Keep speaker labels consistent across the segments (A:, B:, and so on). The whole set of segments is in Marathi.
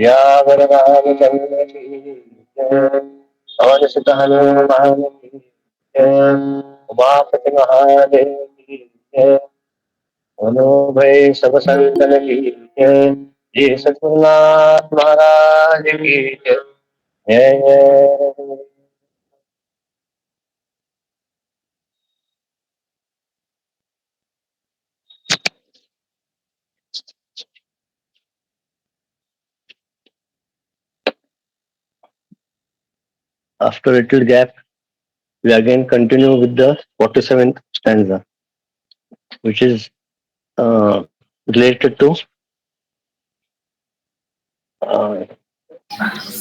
A: या वरदान की जय, पवन सुत हनुमान की जय, उमापति महादेव की जय, मनोभय सब संतन की जय, जय सतगुरुनाथ महाराज की जय, जय जय। After a little gap, we again continue with the 47th stanza, which is related to uh,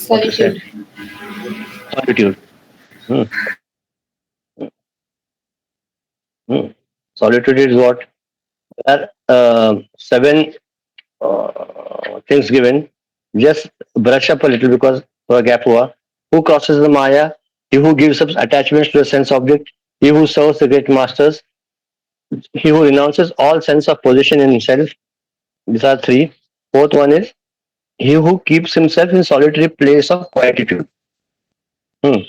A: what to say,
B: Solitude.
A: solitude. Hmm. Hmm. Solitude is what? There are seven things given. Just brush up a little because for a gap hua. Who crosses the Maya? He who gives up attachments to a sense object. He who serves the great masters. He who renounces all sense of position in himself. These are three. Fourth one is he who keeps himself in solitary place of quietude. Hmm.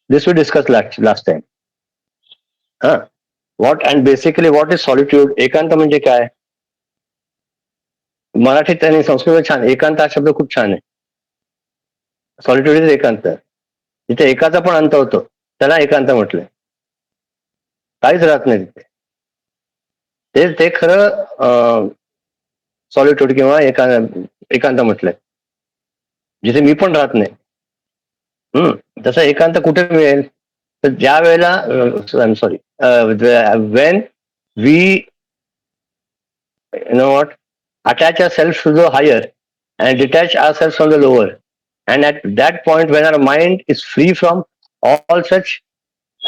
A: This we discussed last time. Huh? What and basically what is solitude? एकांत म्हणजे काय? मराठीत आणि संस्कृतात छान एकांत हा शब्द खूप छान आहे. सॉलिट्यूड इज एकांत. जिथे एकाचा पण अंत होतो त्याला एकांत म्हटलंय. काहीच राहत नाही तिथे. ते खरं सॉलिट्यूड किंवा एकांत म्हटलंय. जिथे मी पण राहत नाही. तसं एकांत कुठे मिळेल? तर ज्या वेळेला sorry when we what attach ourselves to the higher and detach ourselves from the lower, and at that point when our mind is free from all such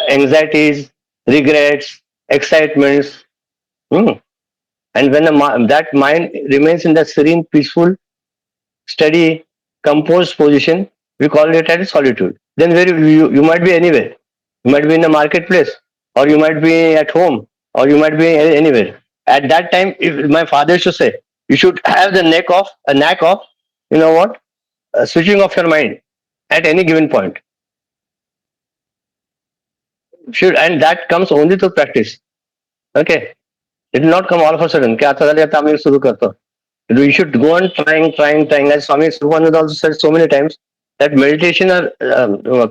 A: anxieties, regrets, excitements, and when that mind remains in that serene, peaceful, steady, composed position, we call it as solitude. Then where you might be anywhere. You might be in the marketplace, or you might be at home, or you might be anywhere. At that time, if my father used to say, you should have the knack of, what, switching off your mind at any given point. Should and that comes only through practice. Okay, it will not come all of a sudden. क्या आता झाले आता आम्ही सुरू करतो. You should go on trying. As Swami Surupanand also said so many times that meditation or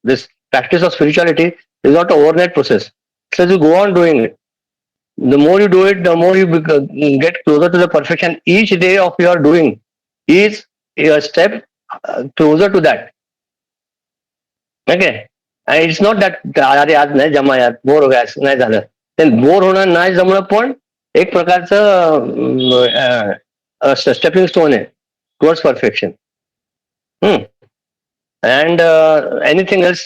A: this practice of spirituality is not an overnight process. So you go on doing it. The more you do it, the more you get closer to the perfection. Each day of your doing is a step closer to that. Okay. And it's not that अरे आज नाही जमा यार बोर हो गया नाही झालं. Then बोर होणं नाही जमणं पण एक प्रकारचं स्टेपिंग स्टोन आहे towards perfection. And anything else?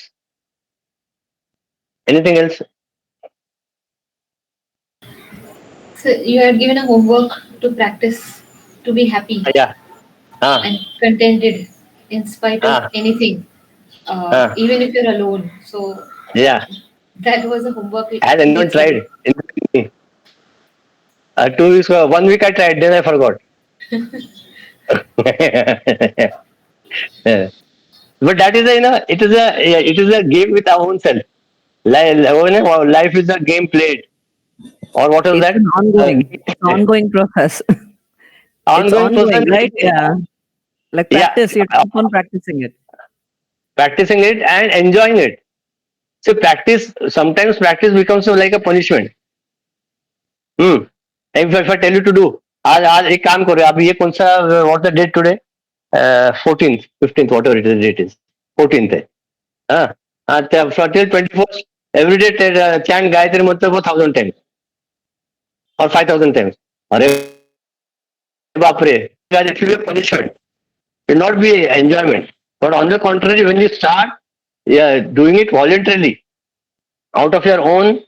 A: Anything else?
B: So you are given a homework to practice to be happy
A: Yeah. Ah.
B: and contented in spite of
A: Ah.
B: anything,
A: Ah.
B: even if you're alone. So
A: Yeah.
B: that was a homework
A: Has anyone
B: given to you.
A: tried? 2 weeks, 1 week I tried, then I forgot. Yeah. But that is it is a game with our own self. Life is a game played, or what is
C: It's
A: that?
C: an ongoing process. It's
A: Ongoing process.
C: ongoing, right? Yeah. Like
A: Yeah,
C: practice, you keep on practicing it.
A: practicing it and enjoying it. So sometimes practice becomes like a punishment. If I tell you to do, आज एक काम करो अभी ये कौन सा what the date today? 14th, 15th, whatever it is, date is 14th है. हाँ till 24th, every day chant Gayatri मंत्र for 1,000 times or 5,000 times. अरे बाप रे, it will be a punishment. It will not be enjoyment. But on the contrary, when you start doing it voluntarily, out of your own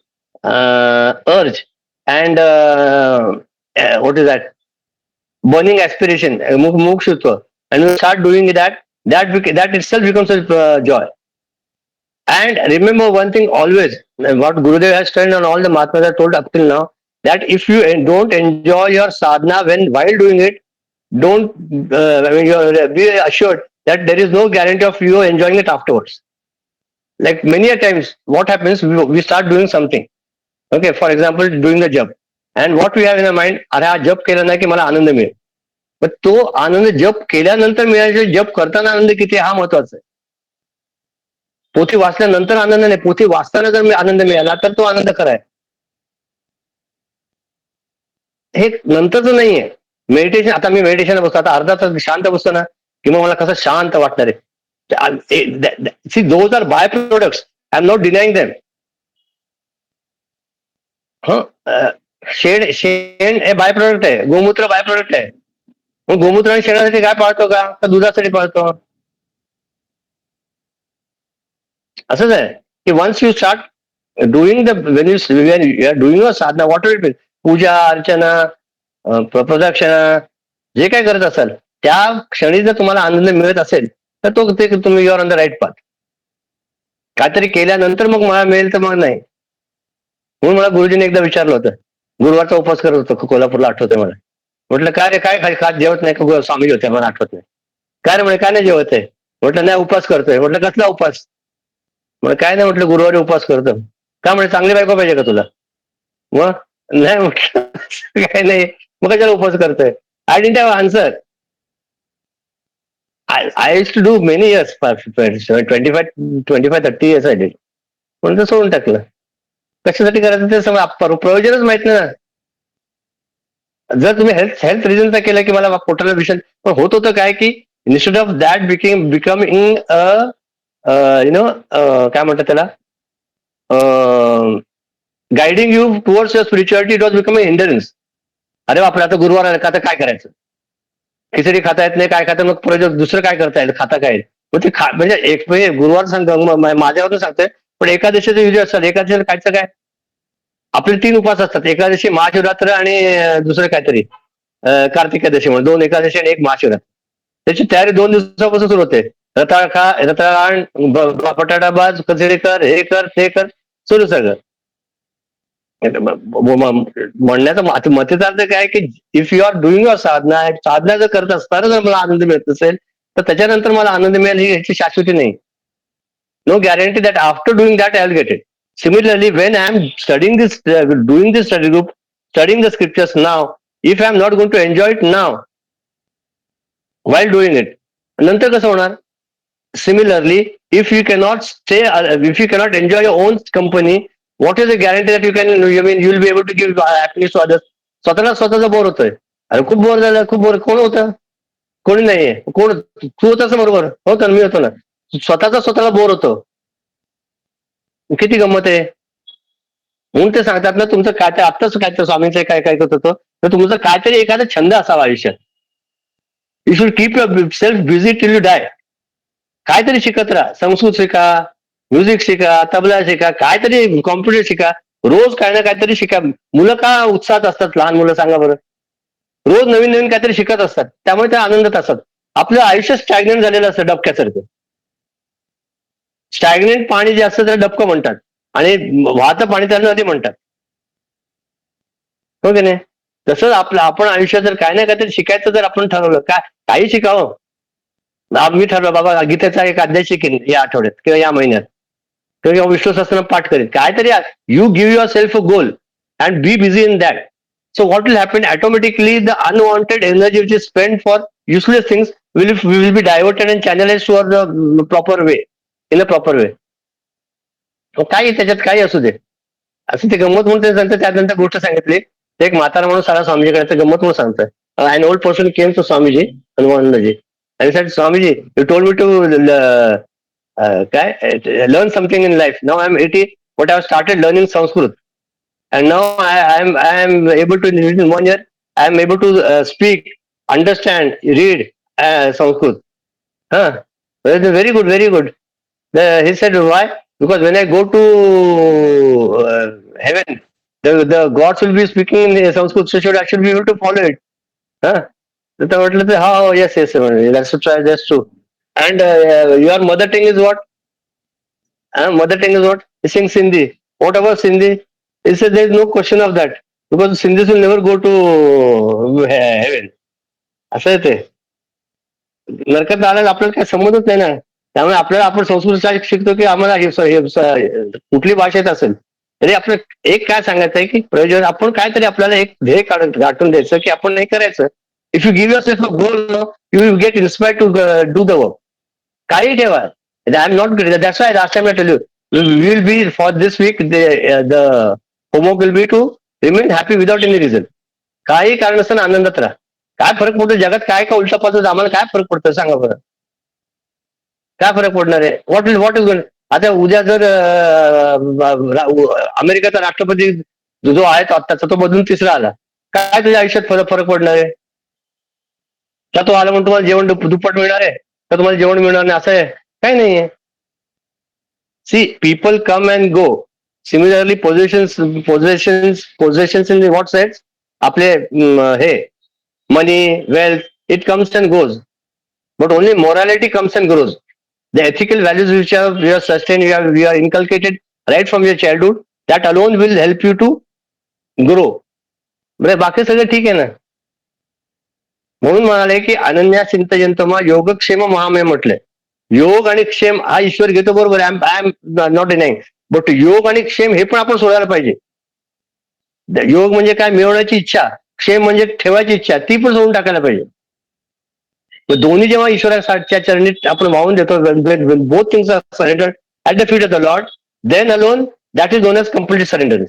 A: urge and what is that? Burning aspiration, mukshutva, and you start doing that itself becomes a joy. And remember one thing always, what Gurudev has told and all the Mahatmas have told up till now, that if you don't enjoy your sadhana while doing it, don't be assured that there is no guarantee of you enjoying it afterwards. Like many a times, what happens, we start doing something. Okay, for example, doing the jump. And what we have in our mind, अरे हा जप केला नाही की मला आनंद मिळेल. पण तो आनंद जप केल्यानंतर मिळायचा, जप करताना आनंद किती हा महत्वाचा आहे. पोथी वाचल्यानंतर आनंद नाही, पोथी वाचताना जर आनंद मिळाला तर तो आनंद खरा आहे. हे नंतरच नाहीये. मेडिटेशन, आता मी मेडिटेशन बसतो, आता अर्धा तास शांत बसतो ना की मग मला कसं शांत वाटणार आहे. See those are by products, I am not denying them. शेण हे बाय प्रोडक्ट आहे, गोमूत्र बाय प्रोडक्ट आहे. मग गोमूत्र आणि शेणासाठी काय पाळतो का दुधासाठी पाळतो? असंच आहे की once you start doing the when you are doing a sadhana, what it mean, पूजा अर्चना, प्रदक्षिणा, जे काय करत असाल त्या क्षणी जर तुम्हाला आनंद मिळत असेल तर तो ते तुम्ही your on the right path. काहीतरी केल्यानंतर मग मला मिळेल तर मग नाही. म्हणून मला गुरुजीने एकदा विचारलं होतं, गुरुवारचा उपवास करत होतो कोल्हापूरला, आठवतंय मला. म्हटलं काय रे, काय खात जेवत नाही का? स्वामी होते, मला आठवत नाही. काय रे म्हणे, काय नाही जेवत आहे? म्हटलं नाही, उपवास करतोय. म्हटलं कसला उपवास? म्हणे काय नाही, म्हटलं गुरुवारी उपवास करतो. का म्हणे, चांगली बायको पाहिजे का तुला? मग नाही म्हटलं काय नाही, मग कशाला उपवास करतोय? I didn't have answer. I used to do many years, 25-30 years I did. म्हणून ते सोडून टाकलं. कशासाठी करायचं ते प्रयोजनच माहित नाही ना. जर तुम्ही हेल्थ रिझनचा केलं की मला पोटाला विषय, पण होत होतं काय की इन्स्टेड ऑफ दॅट बिकमिंग काय म्हणतात त्याला, guiding you towards your spirituality, it was becoming hindrance. अरे बापरे, आता गुरुवार आला का, आता काय करायचं? खिचडी खाता येत नाही, काय खाता, मग दुसरं काय करता येईल, खाता काय? मग ते म्हणजे एक गुरुवार सांगतो, माझ्यावरून सांगतोय, पण एकादशीचे विधी असतात. एकादशीला खायचं काय? आपले 3 उपवास असतात, एकादशी, महाशिवरात्र आणि दुसरं काहीतरी कार्तिक एकादशी, म्हणून 2 एकादशी आणि 1 महाशिवरात्र. त्याची तयारी 2 दिवसापासून सुरू होते. रताळ खा, रताळ, बटाटा बाज, खिचडी कर, हे कर, ते कर, सुरू सगळं. म्हणण्याचा मतीचा अर्थ काय की if you are doing your sadhana, साधना जर करत असताना जर मला आनंद मिळत असेल तर त्याच्यानंतर मला आनंद मिळेल ही याची शाश्वती नाही. No guarantee that after doing that I will get it. Similarly, when I am studying this, doing this study group, studying the scriptures now, if I am not going to enjoy it now, while doing it, नंतर कसं होणार? Similarly, if you cannot stay, if you cannot enjoy your own company, what is the guarantee that you can, I mean, you will be able to give happiness to others? स्वतःचा बोर होतोय. अरे खूप बोर झालं, खूप बोर. कोण होतं? कोणी नाहीये. कोण? तू होतास बरोबर, हो तर मी होतो ना. स्वतःला बोर होतो, किती गंमत आहे. म्हणून ते सांगतात ना, तुमचं काय ते आत्ताच काय तर स्वामींचं काय काय करत होतं, तर तुमचं काहीतरी एखादा छंद असावा आयुष्यात. You should keep your self busy till you die. काहीतरी शिकत राहा. संस्कृत शिका, म्युझिक शिका, तबला शिका, काहीतरी कॉम्प्युटर शिका. रोज काय ना काहीतरी शिका. मुलं का उत्साहात असतात, लहान मुलं सांगा बरं? रोज नवीन नवीन काहीतरी शिकत असतात, त्यामुळे ते आनंदात असतात. आपलं आयुष्य स्टॅग्नेंट झालेलं असतं, डबक्यासारखं. स्टॅग्नेंट पाणी जे असतं त्याला डबकं म्हणतात आणि वाहतं पाणी त्याला नदी म्हणतात, हो की नाही? तसंच आपण आयुष्यात जर काय ना काहीतरी शिकायचं जर आपण ठरवलं, काही शिकावं. मी ठरवलं बाबा गीतेचा एक अध्याय शिकेन या आठवड्यात किंवा या महिन्यात, किंवा विष्णू सहस्त्रनाम पाठ करेन, काहीतरी. You give yourself a goal and be busy in that. So what will happen? Automatically, the unwanted energy which is spent for useless things will be diverted and channelized towards the proper way, in a proper way. काही त्याच्यात काही असू दे, असं ते गंमत म्हणून ते सांगतं. त्यानंतर गोष्ट सांगितली, एक म्हातारा म्हणून सारा स्वामीजीकडे गंमत म्हणून सांगतोय. An old person came to Swamiji, Hanumanandaji, and he said, Swamiji, you told me to learn something in life. Now I am 80, but I have started learning Sanskrit. And now I am able to, in 1 year, I am able to speak, understand, read Sanskrit. Very good, very good. He said, why? Because when I go to heaven, the gods will be speaking in Sanskrit, so I should be able to follow it. तर म्हटलं तर हा, yes, that's true. And your mother tongue is what? Mother tongue is what? He sings Sindhi. What about Sindhi? He said there is no question of that, because Sindhis will never go to heaven. असं आहे ते. नरकात आल्याला आपल्याला काही समजत नाही ना. त्यामुळे आपल्याला आपण संस्कृत शिकतो की आम्हाला कुठली भाषेत असेल तरी आपलं एक काय सांगायचं आहे की प्रयोजन आपण कायतरी आपल्याला एक ध्येय गाठून द्यायचं की आपण नाही करायचं. If you give yourself a goal you will get inspired to do the work. काही ठेवा. I am not that's why last time I tell you we will be for this week the homework will be to remain happy without any reason. काही कारण नसताना आनंदात राहा. काय फरक पडतो जगात काय का उलटा पालट आम्हाला काय फरक पडतो सांगा बरं. काय फरक पडणार आहे. व्हॉट इज आता उद्या जर अमेरिकेचा राष्ट्रपती जो आहे आत्ताचा तो बदलून तिसरा आला काय तुझ्या आयुष्यात फरक पडणार आहे. का तो आला म्हणून तुम्हाला जेवण दुप्पट मिळणार आहे का तुम्हाला जेवण मिळणार नाही असं आहे काही नाहीये. See people come and go. Similarly positions in what sets आपले हे money wealth it comes and goes but only morality comes and grows. The ethical values which we are sustained, we are inculcated right from your childhood, that alone will help you to grow. बरं बाकी सगळं ठीक आहे ना. म्हणून म्हणाले की अनन्या चिंतयंतमा योगक्षेम महामय म्हटलंय. योग आणि क्षेम हा ईश्वर घेतो बरोबर. I am not denying but योग आणि क्षेम हे पण आपण सोडायला पाहिजे. योग म्हणजे काय मिळवण्याची इच्छा, क्षेम म्हणजे ठेवायची इच्छा ती पण सोडून टाकायला पाहिजे. दोन्ही जेव्हा ईश्वराच्या चरणी आपण वाहून देतो both things are surrender at the feet of the lord then alone that is known as complete surrender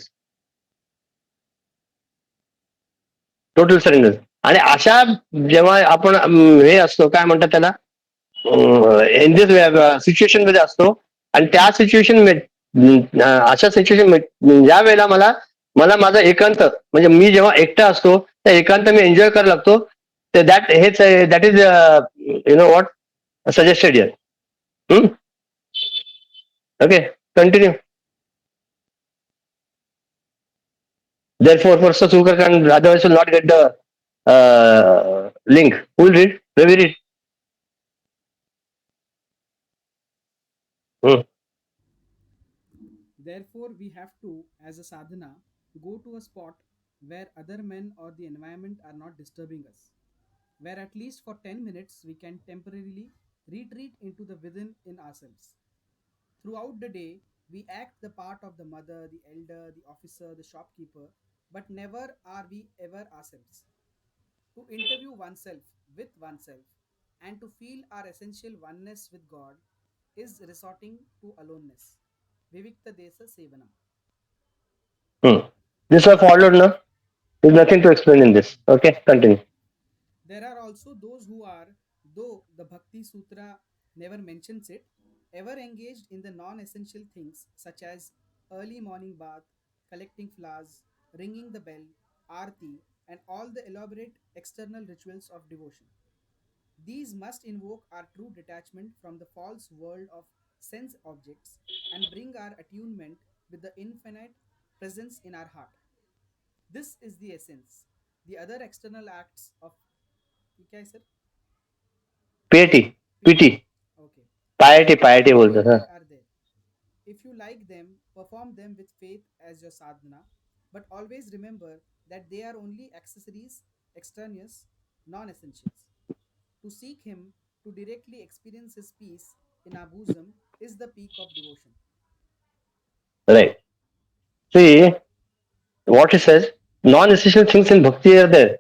A: total surrender. आणि अशा जेव्हा आपण हे असतो काय म्हणतात त्याला इन दिस सिच्युएशन मध्ये असतो आणि त्या सिच्युएशन अशा सिच्युएशन ज्या वेळेला मला मला माझा एकांत म्हणजे मी जेव्हा एकटा असतो त्या एकांत मी एन्जॉय करायला लागतो. That is you know what suggested here. Okay continue. Therefore, first Sugar can otherwise will not get the link. Who will read? Ravi read.
D: Therefore, we have to, as a sadhana, go to a spot where other men or the environment are not disturbing us, where at least for 10 minutes we can temporarily retreat into the within in ourselves. Throughout the day, we act the part of the mother, the elder, the officer, the shopkeeper, but never are we ever ourselves. To interview oneself with oneself and to feel our essential oneness with God is resorting to aloneness. Vivikta Desa Sevanam.
A: This was followed, no? There's nothing to explain in this. Okay, continue.
D: There are also those who are, though the Bhakti Sutra never mentions it, ever engaged in the non essential things such as early morning bath, collecting flowers, ringing the bell, arti, and all the elaborate external rituals of devotion. These must invoke our true detachment from the false world of sense objects and bring our attunement with the infinite presence in our heart. This is the essence. The other external acts of क्या है sir
A: Piety, pity,
D: okay
A: piety बोलतो
D: piety
A: हाँ.
D: are there. If you like them, perform them with faith as your sadhana, but always remember that they are only accessories, extraneous, non essentials. To seek Him, to directly experience His peace in our bosom, is the peak of devotion.
A: Right. See what he says. Non-essential things in bhakti are there,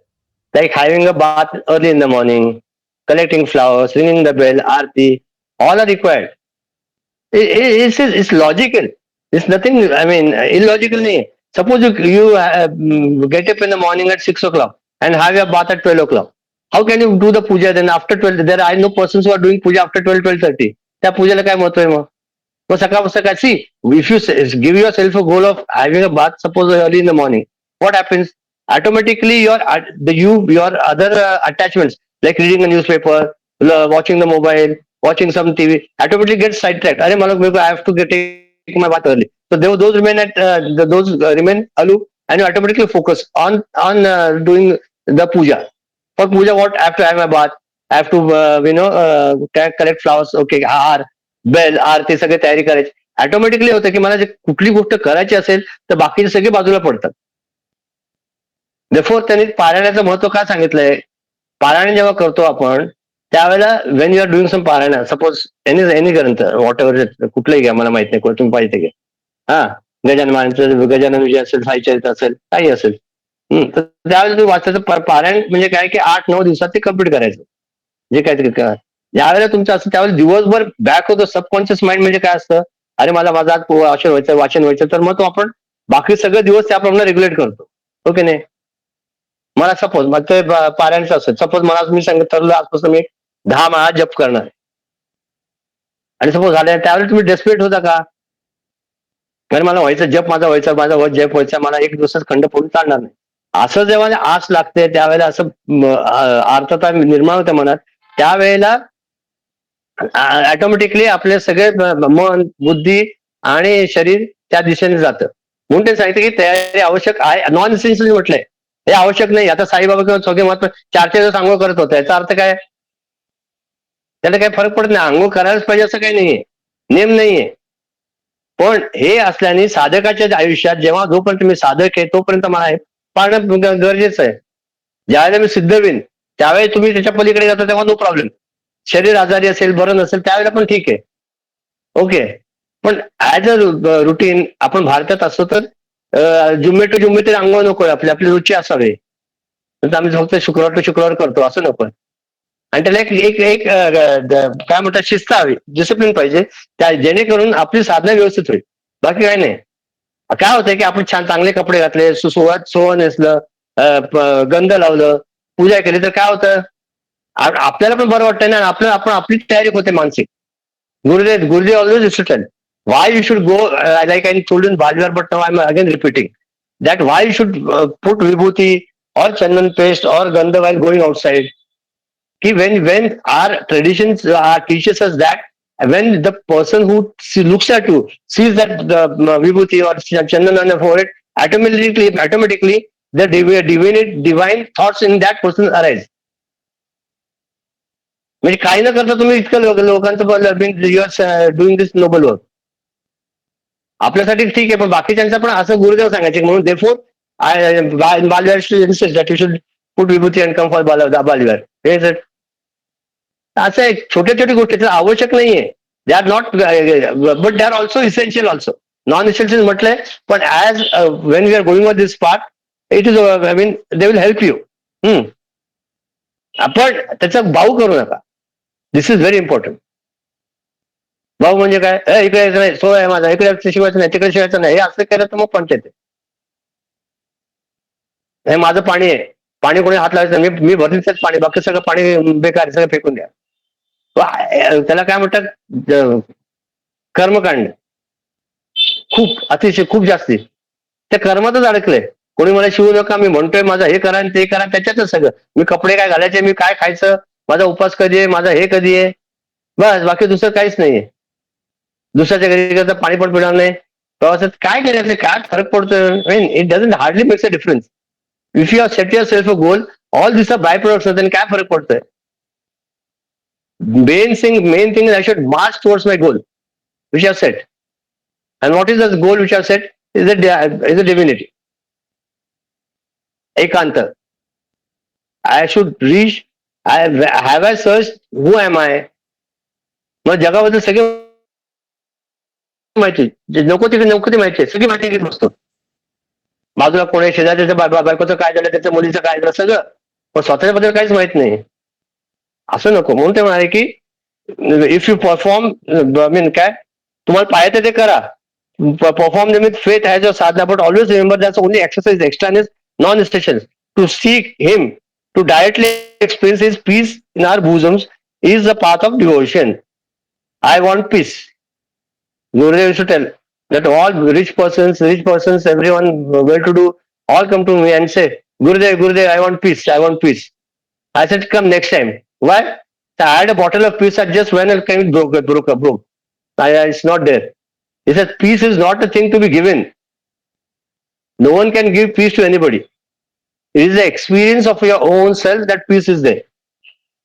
A: like having a bath early in the morning, collecting flowers, ringing the bell, arti. All are required. It's logical. It's nothing. I mean, illogical. नहीं. Suppose you get up in the morning at 6 o'clock and have your bath at 12 o'clock. How can you do the puja then after 12? There I know persons who are doing puja after 12:30. त्या पूजेला काय महत्व आहे मग? मग सकाळ सकाळ see if you give yourself a goal of having a bath suppose early in the morning what happens automatically your other attachments like reading a newspaper, watching the mobile, watching some TV automatically get sidetracked. अरे मला I have to take my bath early. So those remain remain aloof and you automatically focus on doing the puja. For puja, what I have to have my bath, I have to collect flowers, okay, हार बेल आरती सगळे तयारी करायची. ऑटोमॅटिकली होतं की मला जे कुठली गोष्ट करायची असेल तर बाकीचे सगळे बाजूला पडतात. देफोर त्यांनी पारायणाचं महत्व काय सांगितलंय पारायण जेव्हा करतो आपण त्यावेळेला when you are doing some पारायण, सपोज एनी ग्रंथ वॉट एव्हर कुठलंही घ्या, मला माहित नाही कोण तुम्ही पाहिजे घ्या, हा, गजानन विजय असेल, साईचरित्र असेल, काही असेल, तर त्यावेळेला तुम्ही वाचायचं पारायण म्हणजे काय की 8-9 दिवसात ते कम्प्लीट करायचं, जे काहीतरी ज्यावेळेला तुमचं असं त्यावेळेला दिवसभर बॅक होतं सबकॉन्शियस माइंड. म्हणजे काय असतं, अरे माझं आज वाचन व्हायचं, तर मग तो आपण बाकी सगळे दिवस त्याप्रमाणे रेग्युलेट करतो. ओके नाही, मला सपोज मग ते पारायणचं असेल, सपोज मला मी सांगितलं ठरलं आजपासून मी 10 माळा जप करणार आहे, आणि सपोज झालं त्यावेळेला तुम्ही डेस्परेट होता का, कारण मला व्हायचं जप, माझा जप व्हायचा, मला एक दिवसात खंड पडून चालणार नाही, असं जेव्हा आस लागते त्यावेळेला असं अर्थता निर्माण होते मनात, त्यावेळेला ऑटोमॅटिकली आपले सगळे मन, बुद्धी आणि शरीर त्या दिशेने जातं. म्हणून ते सांगितलं की तयारी आवश्यक आहे, नॉन इसेन्शियल म्हटलंय, हे आवश्यक नाही. आता साईबाबा किंवा सगळे महात्मा 4 दिवस आंघोळ करत होते, याचा अर्थ काय, त्याला काही फरक पडत नाही, आंघोळ करायलाच पाहिजे असं काही नाहीये, नेम नाहीये. पण हे असल्याने साधकाच्या आयुष्यात जेव्हा जोपर्यंत मी साधक आहे तोपर्यंत मला हे पाळणं गरजेचं आहे. ज्यावेळेला मी सिद्ध होईन त्यावेळेस तुम्ही त्याच्या पलीकडे जाता तेव्हा नो प्रॉब्लेम. शरीर आजारी असेल, बरं नसेल, त्यावेळेला पण ठीक आहे, ओके. पण ऍज अ रुटीन आपण भारतात असतो तर जुम्मे टू जुम्मे तरी आंघोळ नको, आपली रुची असावी, आम्ही फक्त शुक्रवार टू शुक्रवार करतो असं नको. आणि त्याला एक एक एक काय म्हणतात शिस्त हवी, डिसिप्लिन पाहिजे, त्या जेणेकरून आपली साधना व्यवस्थित होईल, बाकी काही नाही. काय होतंय की आपण छान चांगले कपडे घातले, सोहं नेसलं, गंध लावलं, पूजा केली, तर काय होतं, आपल्याला पण बरं वाटतं ना, आपण आपली तयारी होते मानसिक. Gurudev always used to tell why you should go, like I told in Bhagavad, but now I'm again repeating that why you should put vibhuti or chandan paste or gandha while going outside. Ki when our traditions teaches us that when the person who looks at you sees that the vibhuti or chandan on the forehead, automatically the divine thoughts in that person arise. म्हणजे काही न करता तुम्ही इतकं लोकांचं you are doing this noble work, आपल्यासाठी ठीक आहे, पण बाकीच्यांचा पण असं गुरुदेव सांगायचे, म्हणून therefore Balvihar should put vibhuti and come for Balvihar. हे असं आहे, छोट्या छोट्या गोष्टी आवश्यक नाहीये, they are not, but they are also essential also. Non essential म्हटलंय, पण as when we are going on this part, it is I mean they will help you. आपण त्याचा भाऊ करू नका, दिस इज व्हेरी इम्पॉर्टंट. भाऊ म्हणजे काय, इकडे यायचं नाही, सो आहे माझा, इकडे शिवायचं नाही, तिकडे शिवायचं नाही, हे असं केलं तर मग पंचायत आहे. हे माझं पाणी आहे, पाणी कोणी हात लावायचं नाही, मी भरतीच पाणी, बाकी सगळं पाणी बेकार, सगळं फेकून द्या. त्याला काय म्हणतात, कर्मकांड, खूप अतिशय खूप जास्ती त्या कर्मातच अडकलंय. कोणी मला शिवू नका, मी म्हणतोय माझं हे करा ते करा, त्याच्यातच सगळं, मी कपडे काय घालायचे, मी काय खायचं, माझा उपास कधी आहे, माझा हे कधी आहे, बस, बाकी दुसरं काहीच नाहीये. दुसऱ्याच्या घरी करता पाणी पण पिणार नाही, प्रवासात काय करायचं, काय फरक पडतोय, it doesn't hardly makes a difference. If you are set yourself a goal, all this are by products, त्यांनी काय फरक पडतोय. Main thing is I should march towards my goal which I have set. And what is the goal which I have set? Is a divinity. Ekanta. I should reach. Have I searched who am I? मग जगाबद्दल सगळी माहिती, नको ती माहिती आहे, सगळी माहिती घेत बसतो. बाजूला कोणी शेजारच्या बायकोचं काय झालं, त्याच्या मुलीचं काय झालं, सगळं, पण स्वतःच्याबद्दल काहीच माहित नाही. असं नको. म्हणून ते म्हणाले की इफ यू परफॉर्म, मीन काय, तुम्हाला पाहिजे ते करा, perform them with faith as your sadhana, but always remember that's only exercise, extraneous, non-essential. To seek Him, to directly experience His peace in our bosoms, is the path of devotion. I want peace. Gurudev used to tell that all rich persons, everyone well-to-do, all come to me and say, Gurudev, I want peace, I want peace. I said, come next time. Why? I had a bottle of peace, I just when it came broke. It's not there. He said, peace is not a thing to be given. No one can give peace to anybody. It is the experience of your own self that peace is there.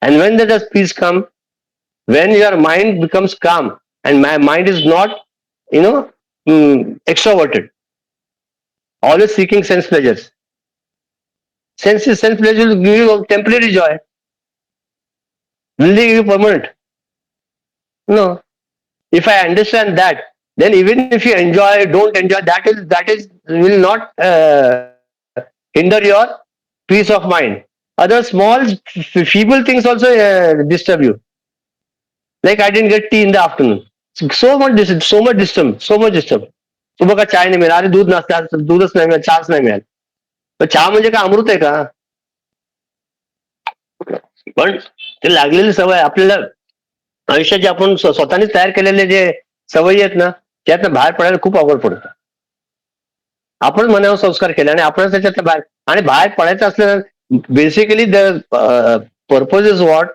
A: And when does peace come? When your mind becomes calm and my mind is not, extroverted, always seeking sense pleasures. Sense pleasure will give you temporary joy. Will they give you permanent? No. If I understand that, then even if you enjoy, don't enjoy, that is will not hinder your peace of mind. Other small feeble things also disturb you. Like I didn't get tea in the afternoon. So much disturb, so much disturb. सुबह का चाय नाही मिळाला, अरे दूध नसतात, दूधच नाही मिळालं, चहाच नाही मिळाला. तर चहा म्हणजे काय अमृत आहे का? पण ते लागलेली सवय आपल्याला आयुष्यात जे आपण स्वतःने तयार केलेले जे सवयी आहेत ना, त्यातनं बाहेर पडायला खूप अवघड पडतं. आपण मनावर संस्कार केले आणि आपण त्याच्यात बाहेर आणि बाहेर पडायचं असलं, basically the purpose is what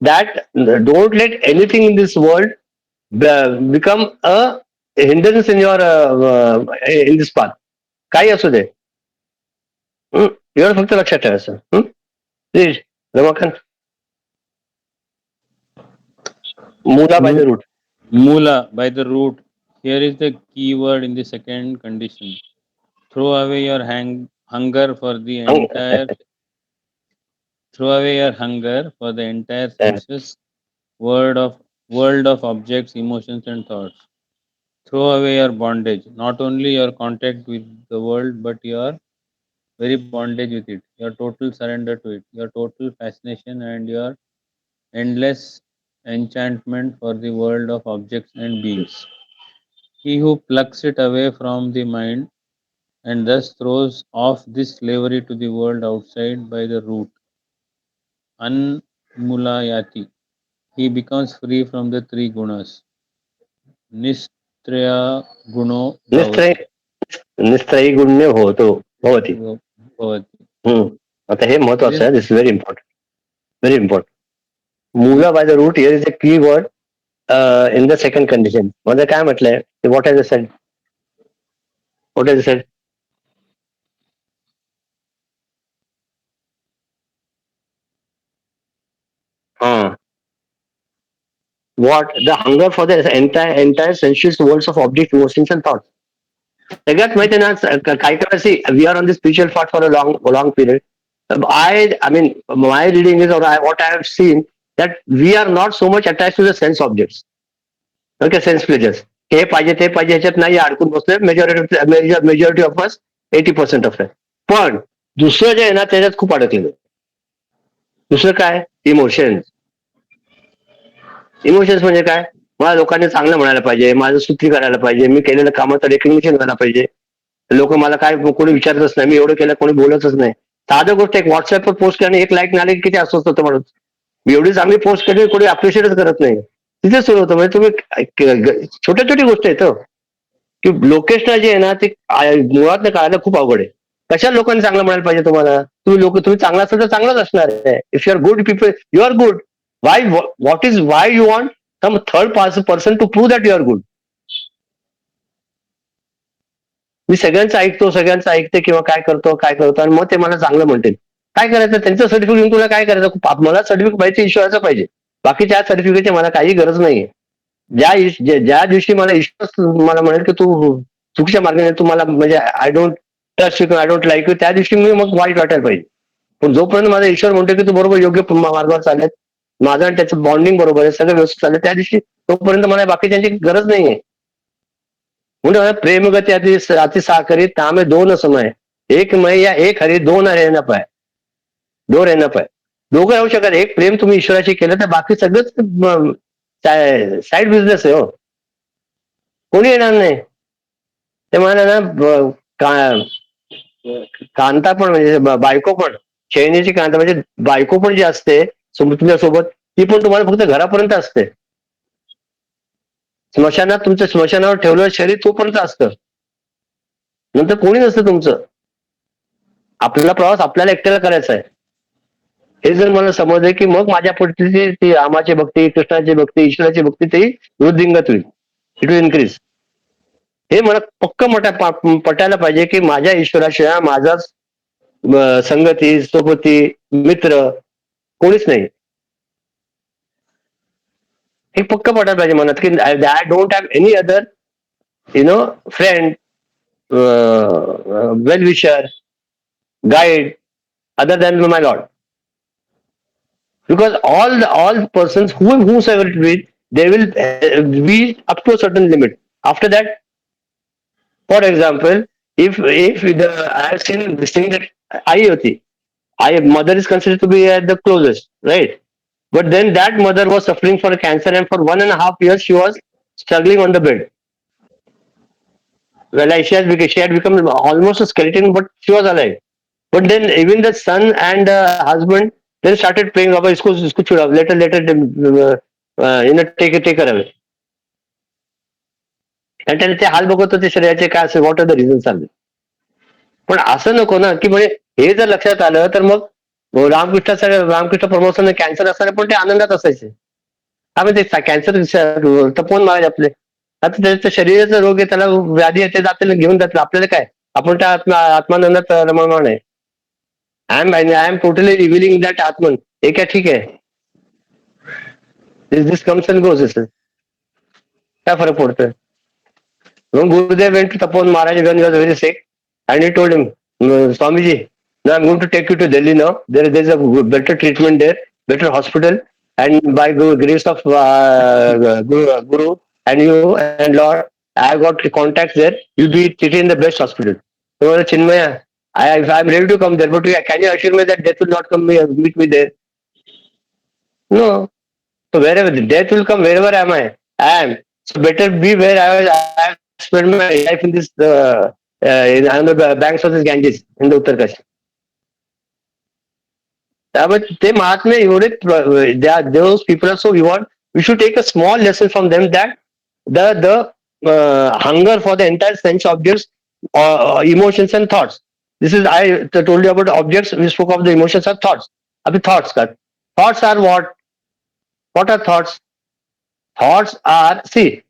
A: that don't let anything in this world become a hindrance in your in this path. काही असू दे, एवढं फक्त लक्षात ठेवायचं. प्लीज रमाकांत. मुला by the root.
E: Mula, by the root. Here is the key word in the second condition. Throw away your hunger for the entire. Throw away your hunger for the entire sensuous world of objects, emotions, and thoughts. Throw away your bondage, not only your contact with the world, but your very bondage with it, your total surrender to it, your total fascination, and your endless enchantment for the world of objects and beings. He who plucks it away from the mind and thus throws off this slavery to the world outside by the root, Anmulayati, he becomes free from the three gunas. Nistraya guno
A: निस्त्रय
E: bhavati.
A: निस्त्रयी गुण्य होतो भवती.
E: Bhavati.
A: आता हे महत्वाचं
E: This
A: आहे. This very important, very important. मूला by the root here is a key word in the second condition. म्हणजे काय म्हटलंय, what has said, what has said. What the hunger for the entire sensuous worlds of objects, emotions, and thoughts. सगळ्यात माहिती आहे ना, काही करायची we are on the spiritual path for a long period. I mean, my reading is, or what I have seen, that we are not so much attached to the sense objects. Okay, sense pleasures. हे पाहिजे ते पाहिजे ह्याच्यात नाही अडकून बसलोय. Majority of us 80% of. पण दुसरं जे आहे ना त्याच्यात खूप अडकलेलं. दुसरं काय, इमोशन्स. इमोशन्स म्हणजे काय, मला लोकांनी चांगलं म्हणायला पाहिजे, माझं स्तुती करायला पाहिजे, मी केलेल्या कामाचं रेकग्निशन व्हायला पाहिजे, लोक मला काय कोणी विचारतच नाही, मी एवढं केलं कोणी बोलतच नाही. साधं गोष्ट एक व्हॉट्सअपवर पोस्ट करणे, एक लाईक मिळाले किती अस्वस्थ होतं म्हणून. मी एवढी चांगली पोस्ट केली, कोणी अप्रिशिएटच करत नाही. तिथे सुरू होतं. म्हणजे तुम्ही छोट्या छोटी गोष्ट येतं की लोकेशना जे आहे ना ते मुळात कळायला खूप अवघड आहे. कशा लोकांनी चांगलं म्हणायला पाहिजे तुम्हाला. तुम्ही चांगला असाल तर चांगलाच असणार आहे. If you are good people, you are good. Why you want some third person to prove that you are good. मी सगळ्यांचं ऐकते किंवा काय करतो आणि मग ते मला चांगलं म्हणतील. काय करायचं, त्यांचं सर्टिफिकेट घेऊन तुला काय करायचं. मला सर्टिफिकेट पाहिजे, ईश्वराचं पाहिजे. बाकीच्या सर्टिफिकेटची मला काही गरज नाहीये. ज्या दिवशी मला ईश्वर मला म्हणेल की तू चुकीच्या मार्गाने तुम्हाला म्हणजे I don't trust you, I don't like you, त्या दिवशी मी मग वाईट वाटायला पाहिजे. पण जोपर्यंत माझा ईश्वर म्हणतो की तू बरोबर योग्य मार्गावर चालत, माझं आणि त्याचं बॉन्डिंग बरोबर आहे, सगळं व्यवस्थित चाललं, त्या दिवशी तोपर्यंत मला बाकीच्यांची गरज नाहीये. म्हणजे प्रेमगती अति साखरी तामे दोन समय, एक मै या एक हरी दोन रहना पाय, दो रहना पाय. दोघं राहू शकत. एक प्रेम तुम्ही ईश्वराशी केलं तर बाकी सगळंच साईड बिझनेस आहे. हो, कोणी येणार नाही. ते म्हणाले ना, कांता पण म्हणजे बायको पण, शैनीची कांता म्हणजे बायको पण जी असते तुमच्यासोबत, ती पण तुम्हाला फक्त घरापर्यंत असते. स्मशानात तुमच्या स्मशानावर ठेवलेलं शरीर तोपर्यंत असतं, नंतर कोणी नसतं तुमचं. आपल्याला प्रवास आपल्याला एकट्याला करायचा आहे. हे जर मला समजलं की मग माझ्या पुढची ती रामाची भक्ती, कृष्णाची भक्ती, ईश्वराची भक्ती ती वृद्धिंगत होईल, इट विल इन्क्रीज. हे मला पक्क पटायला पाहिजे की माझ्या ईश्वराशिवाय माझा संगती, सोबती, मित्र कोणीच नाही. हे पक्क पटायला पाहिजे मनात की I don't have any other friend, well wisher, guide other than my Lord. because all persons whosoever it be, they will be up to a certain limit. After that, for example, if the I have seen this thing that IoT, I mother is considered to be at the closest, right? But then that mother was suffering for cancer, and for 1.5 years she was struggling on the bed. Well, like she had become almost a skeleton, but she was alive. But then even the son and husband then started praying, Baba, isko chhura, take her away. आणि त्याने ते हाल बघत होते शरीराचे काय असेल व्हॉट आर द रिझन चालले. पण असं नको ना की म्हणजे हे जर लक्षात आलं तर मग रामकृष्ण परमहंसांना कॅन्सर असताना पण ते आनंदात असायचे. आम्ही ते कॅन्सर तपवून मारायचे आपले. आता त्याच्या शरीराचा रोग आहे, त्याला व्याधी आहे, ते जातील घेऊन जातील, आपल्याला काय, आपण त्या आत्मानंदात रममाण आहे. I am totally revealing that आत्मन. हे काय ठीक आहे, दिस कम्स अँड गोज. काय फरक पडतोय. When Gurudev went to Tapon Maharaj when he was very sick, and he told him, Swamiji, now I'm going to take you to Delhi now. There's a better treatment there, better hospital, and by grace of Guru and you and Lord, I have got contacts there. You'll be treated in the best hospital. So, Chinmaya, I'm ready to come there, but can you assure me that death will not come meet me there? No. So wherever the death will come, wherever I am. So better be where I have spent my life in this in on the banks of this Ganges in the Uttarkashi. But they Mahatma, they are those people are so evolved. We should take a small lesson from them that the hunger for the entire sense objects, emotions and thoughts. This is I told you about the objects. We spoke of the emotions and thoughts. Abhi thoughts, ka. Thoughts are what? What are thoughts? Thoughts are, see,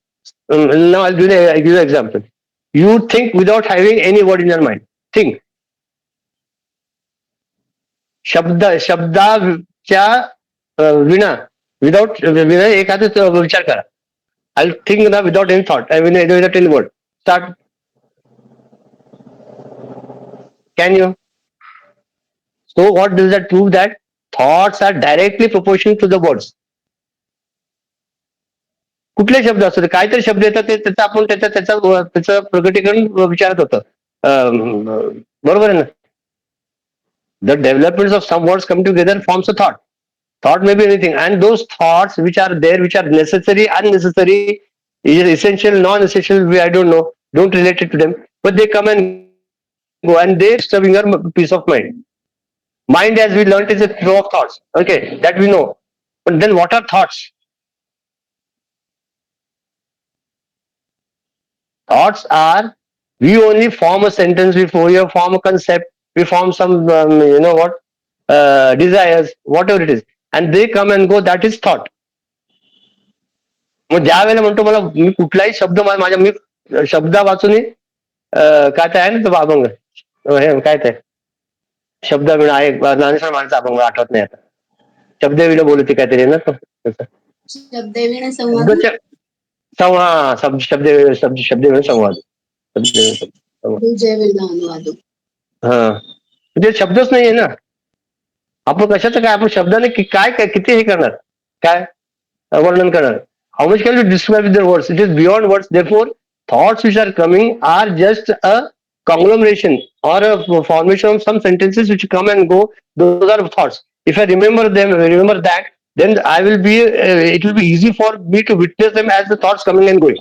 A: now I'll give you an example. You think without having any word in your mind. Think. शब्दाच्या विना, विदाउट विना एखादा विचार करा. I'll think now without any thought. I mean, without any word. Start. Can you? So what does that prove? That thoughts are directly proportional to the words. कुठले शब्द असू दे, काहीतरी शब्द येतात ते त्याचं आपण त्याचं प्रगटीकरण विचारत होतं. बरोबर आहे ना. The developments of some words come together forms a thought. Thought may be anything, and those thoughts which are there, which are necessary, unnecessary, essential, non-essential, I don't know, don't relate it to them, but they come and go, and they disturbing your peace of mind. Mind, as we learned, is a flow of thoughts. Okay, that we know. But then, what are thoughts? Thoughts are, we only form a sentence, we form a concept, we form some, desires, whatever it is, and they come and go. That is thought. मग ज्या वेळेला म्हणतो मला मी कुठलाही शब्द माझ्या मी शब्द वाचून काय ते आहे ना तो अभंग, हे काय ते शब्द विण आहे ज्ञानेश्वर माणसं अभंग आठवत नाही आता. शब्द विण बोलते काहीतरी ना तो शब्द विण संवाद. हा, म्हणजे शब्दच नाहीये ना. आपण कशाचं काय, आपण शब्दाने काय काय किती हे करणार, काय वर्णन करणार. How much can you describe with the words? It is beyond words. Therefore, thoughts which are coming are just a conglomeration or a formation of some sentences which come and go. Those are thoughts. If I remember them, remember that, then I will be. It will be easy for me to witness them as the thoughts coming and going.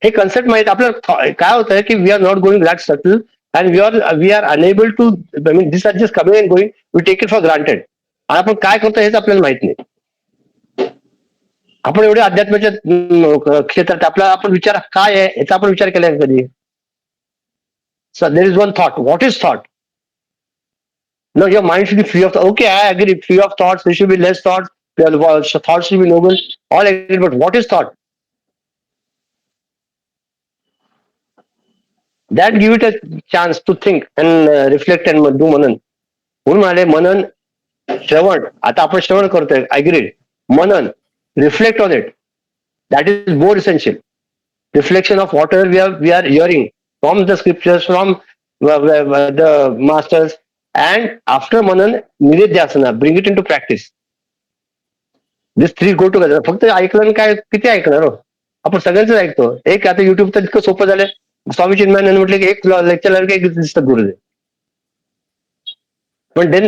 A: हे कन्सेप्ट माहित आपल्याला काय होतं की we are not going that subtle and we are enable to, I mean this are just coming and going, we take it for granted. आणि आपण काय करतो हेच आपल्याला माहित नाही. आपण एवढे अध्यात्माच्या क्षेत्रात आपला आपण विचार काय आहे याचा आपण विचार केला कधी. So there is one thought. What is thought? No, your mind should be free of. Okay, I agree, free of thoughts, there should be less thoughts, thoughts should be noble, all agree, but what is thought? That give it a chance to think and reflect and do मनन. म्हणून म्हणाले मनन, श्रवण. आता आपण श्रवण करतोय, अग्रीड. मनन, reflect on it. That is more essential. Reflection of whatever we are hearing from the scriptures, from the masters, and after manan nididhyasana, bring it into practice. These three go together. फक्त ऐकलं आणि काय किती ऐकणार हो, आपण सगळ्यांच ऐकतो. एक आता युट्यूब तर इतकं सोपं झालं. स्वामी चिन्मयानंद म्हटलं की एक लेक्चर लागलं की एक दिसतात Gurudev. But then